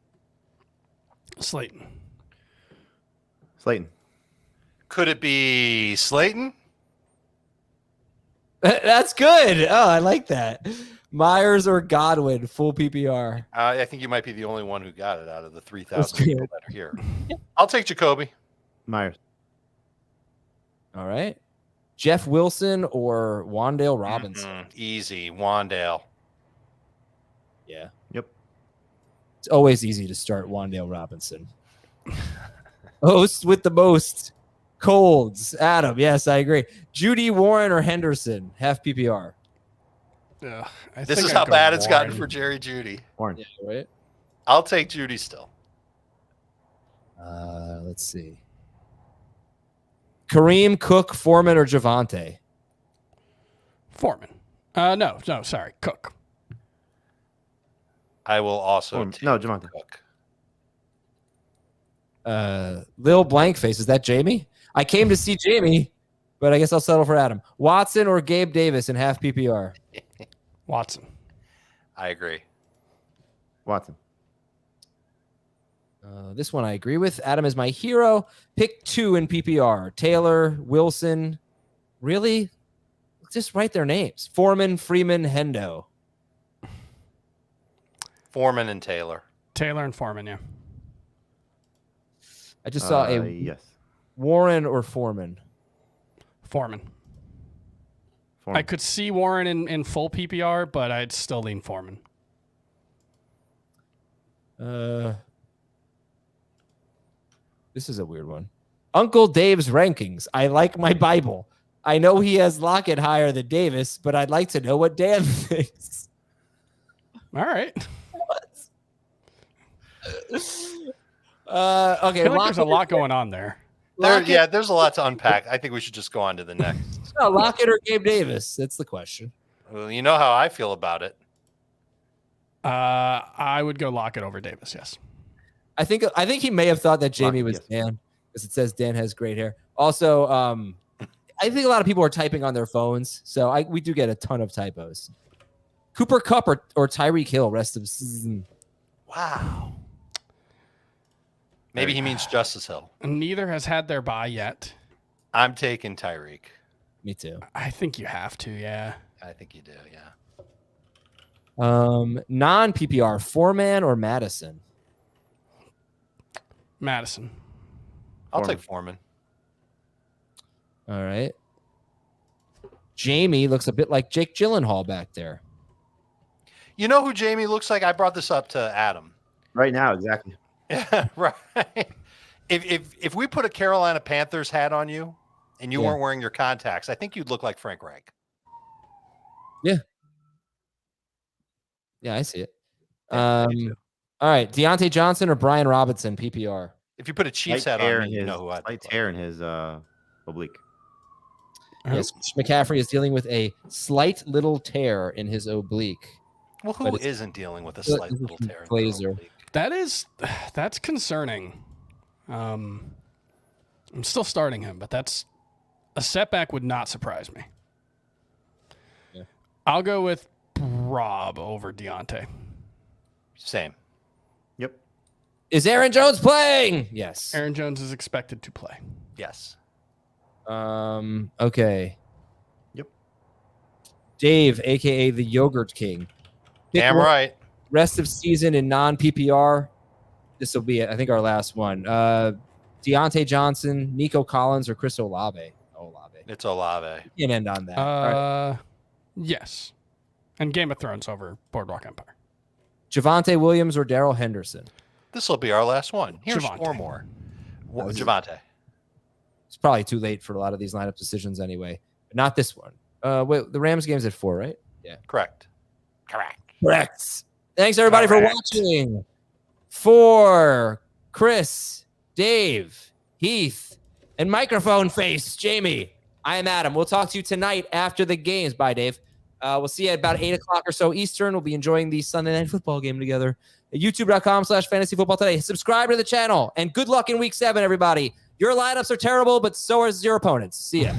Slayton. Slayton. Could it be Slayton? That's good. Oh, I like that. Myers or Godwin, full PPR. I think you might be the only one who got it out of the 3,000 That's people that are here. I'll take Jacoby. Myers. All right. Jeff Wilson or Wandale Robinson? Easy. Wandale. Yeah. Yep. It's always easy to start Wandale Robinson. Host with the most. Colds. Adam. Yes, I agree. Judy, Warren, or Henderson? Half PPR. Ugh, This is I'd how go bad it's gotten Warren. for Jerry Judy. Warren. Yeah, right? I'll take Judy still. Let's see. Kareem, Cook, Foreman, or Javante? Foreman. No, sorry. Cook. I will also Foreman. take No, Javante. Cook. Lil Blankface. Is that Jamie? I came to see Jamie, but I guess I'll settle for Adam. Watson or Gabe Davis in half PPR? Watson. I agree. Watson. This one I agree with. Adam is my hero. Pick 2 in PPR. Taylor, Wilson. Really? Just write their names. Foreman, Freeman, Hendo. Foreman and Taylor. Taylor and Foreman, yeah. I just saw a Yes. Warren or Foreman. Foreman. Foreman. I could see Warren in full PPR, but I'd still lean Foreman. This is a weird one. Uncle Dave's rankings. I like my Bible. I know he has Lockett higher than Davis, but I'd like to know what Dan thinks. All right. Okay, I feel like there's a lot going on there. There's a lot to unpack. I think we should just go on to the next. No, Lockett or Gabe Davis? That's the question. Well, you know how I feel about it. I would go Lockett over Davis, yes. I think he may have thought that Jamie Lockett, was yes. Dan because it says Dan has great hair. Also, I think a lot of people are typing on their phones, so we do get a ton of typos. Cooper Kupp or Tyreek Hill rest of season. Wow. Maybe he means Justice Hill. Neither has had their bye yet. I'm taking Tyreek. Me too. I think you have to, yeah. I think you do, yeah. Non PPR, Foreman or Madison? Madison. I'll Foreman. take Foreman. All right. Jamie looks a bit like Jake Gyllenhaal back there. You know who Jamie looks like? I brought this up to Adam. Right now, exactly. Yeah, right. If we put a Carolina Panthers hat on you and you weren't wearing your contacts, I think you'd look like Frank Reich. Yeah, I see it. Yeah, me too. All right. Deontay Johnson or Brian Robinson, PPR? If you put a Chiefs hat on me, you know who I'd Slight look tear in his oblique. Yes, McCaffrey is dealing with a slight little tear in his oblique. like. Well, who isn't dealing with a slight little tear? in their Glazer. oblique? That's concerning. I'm still starting him, but that's a setback would not surprise me. Yeah. I'll go with Rob over Deontay. Same. Yep. Is Aaron Jones playing? Yes. Aaron Jones is expected to play. Yes. Okay. Yep. Dave, aka the Yogurt King. Pick Damn one right. Rest of season in non PPR. This will be, I think, our last one. Deontay Johnson, Nico Collins, or Chris Olave. Olave. It's Olave. You can end on that. All right. Yes. And Game of Thrones over Boardwalk Empire. Javonte Williams or Darrell Henderson. This will be our last one. Here's Javonte. 4 more. That was- Javonte. It's probably too late for a lot of these lineup decisions anyway. But not this one. Wait, the Rams game's at 4, right? Yeah. Correct. Correct. Thanks everybody for watching. For Chris, Dave, Heath, and microphone face, Jamie, I am Adam. We'll talk to you tonight after the games. Bye, Dave. We'll see you at about 8 o'clock or so Eastern. We'll be enjoying the Sunday Night Football game together at youtube.com/fantasyfootball today. Subscribe to the channel, and good luck in week 7, everybody. Your lineups are terrible, but so are your opponents. See ya.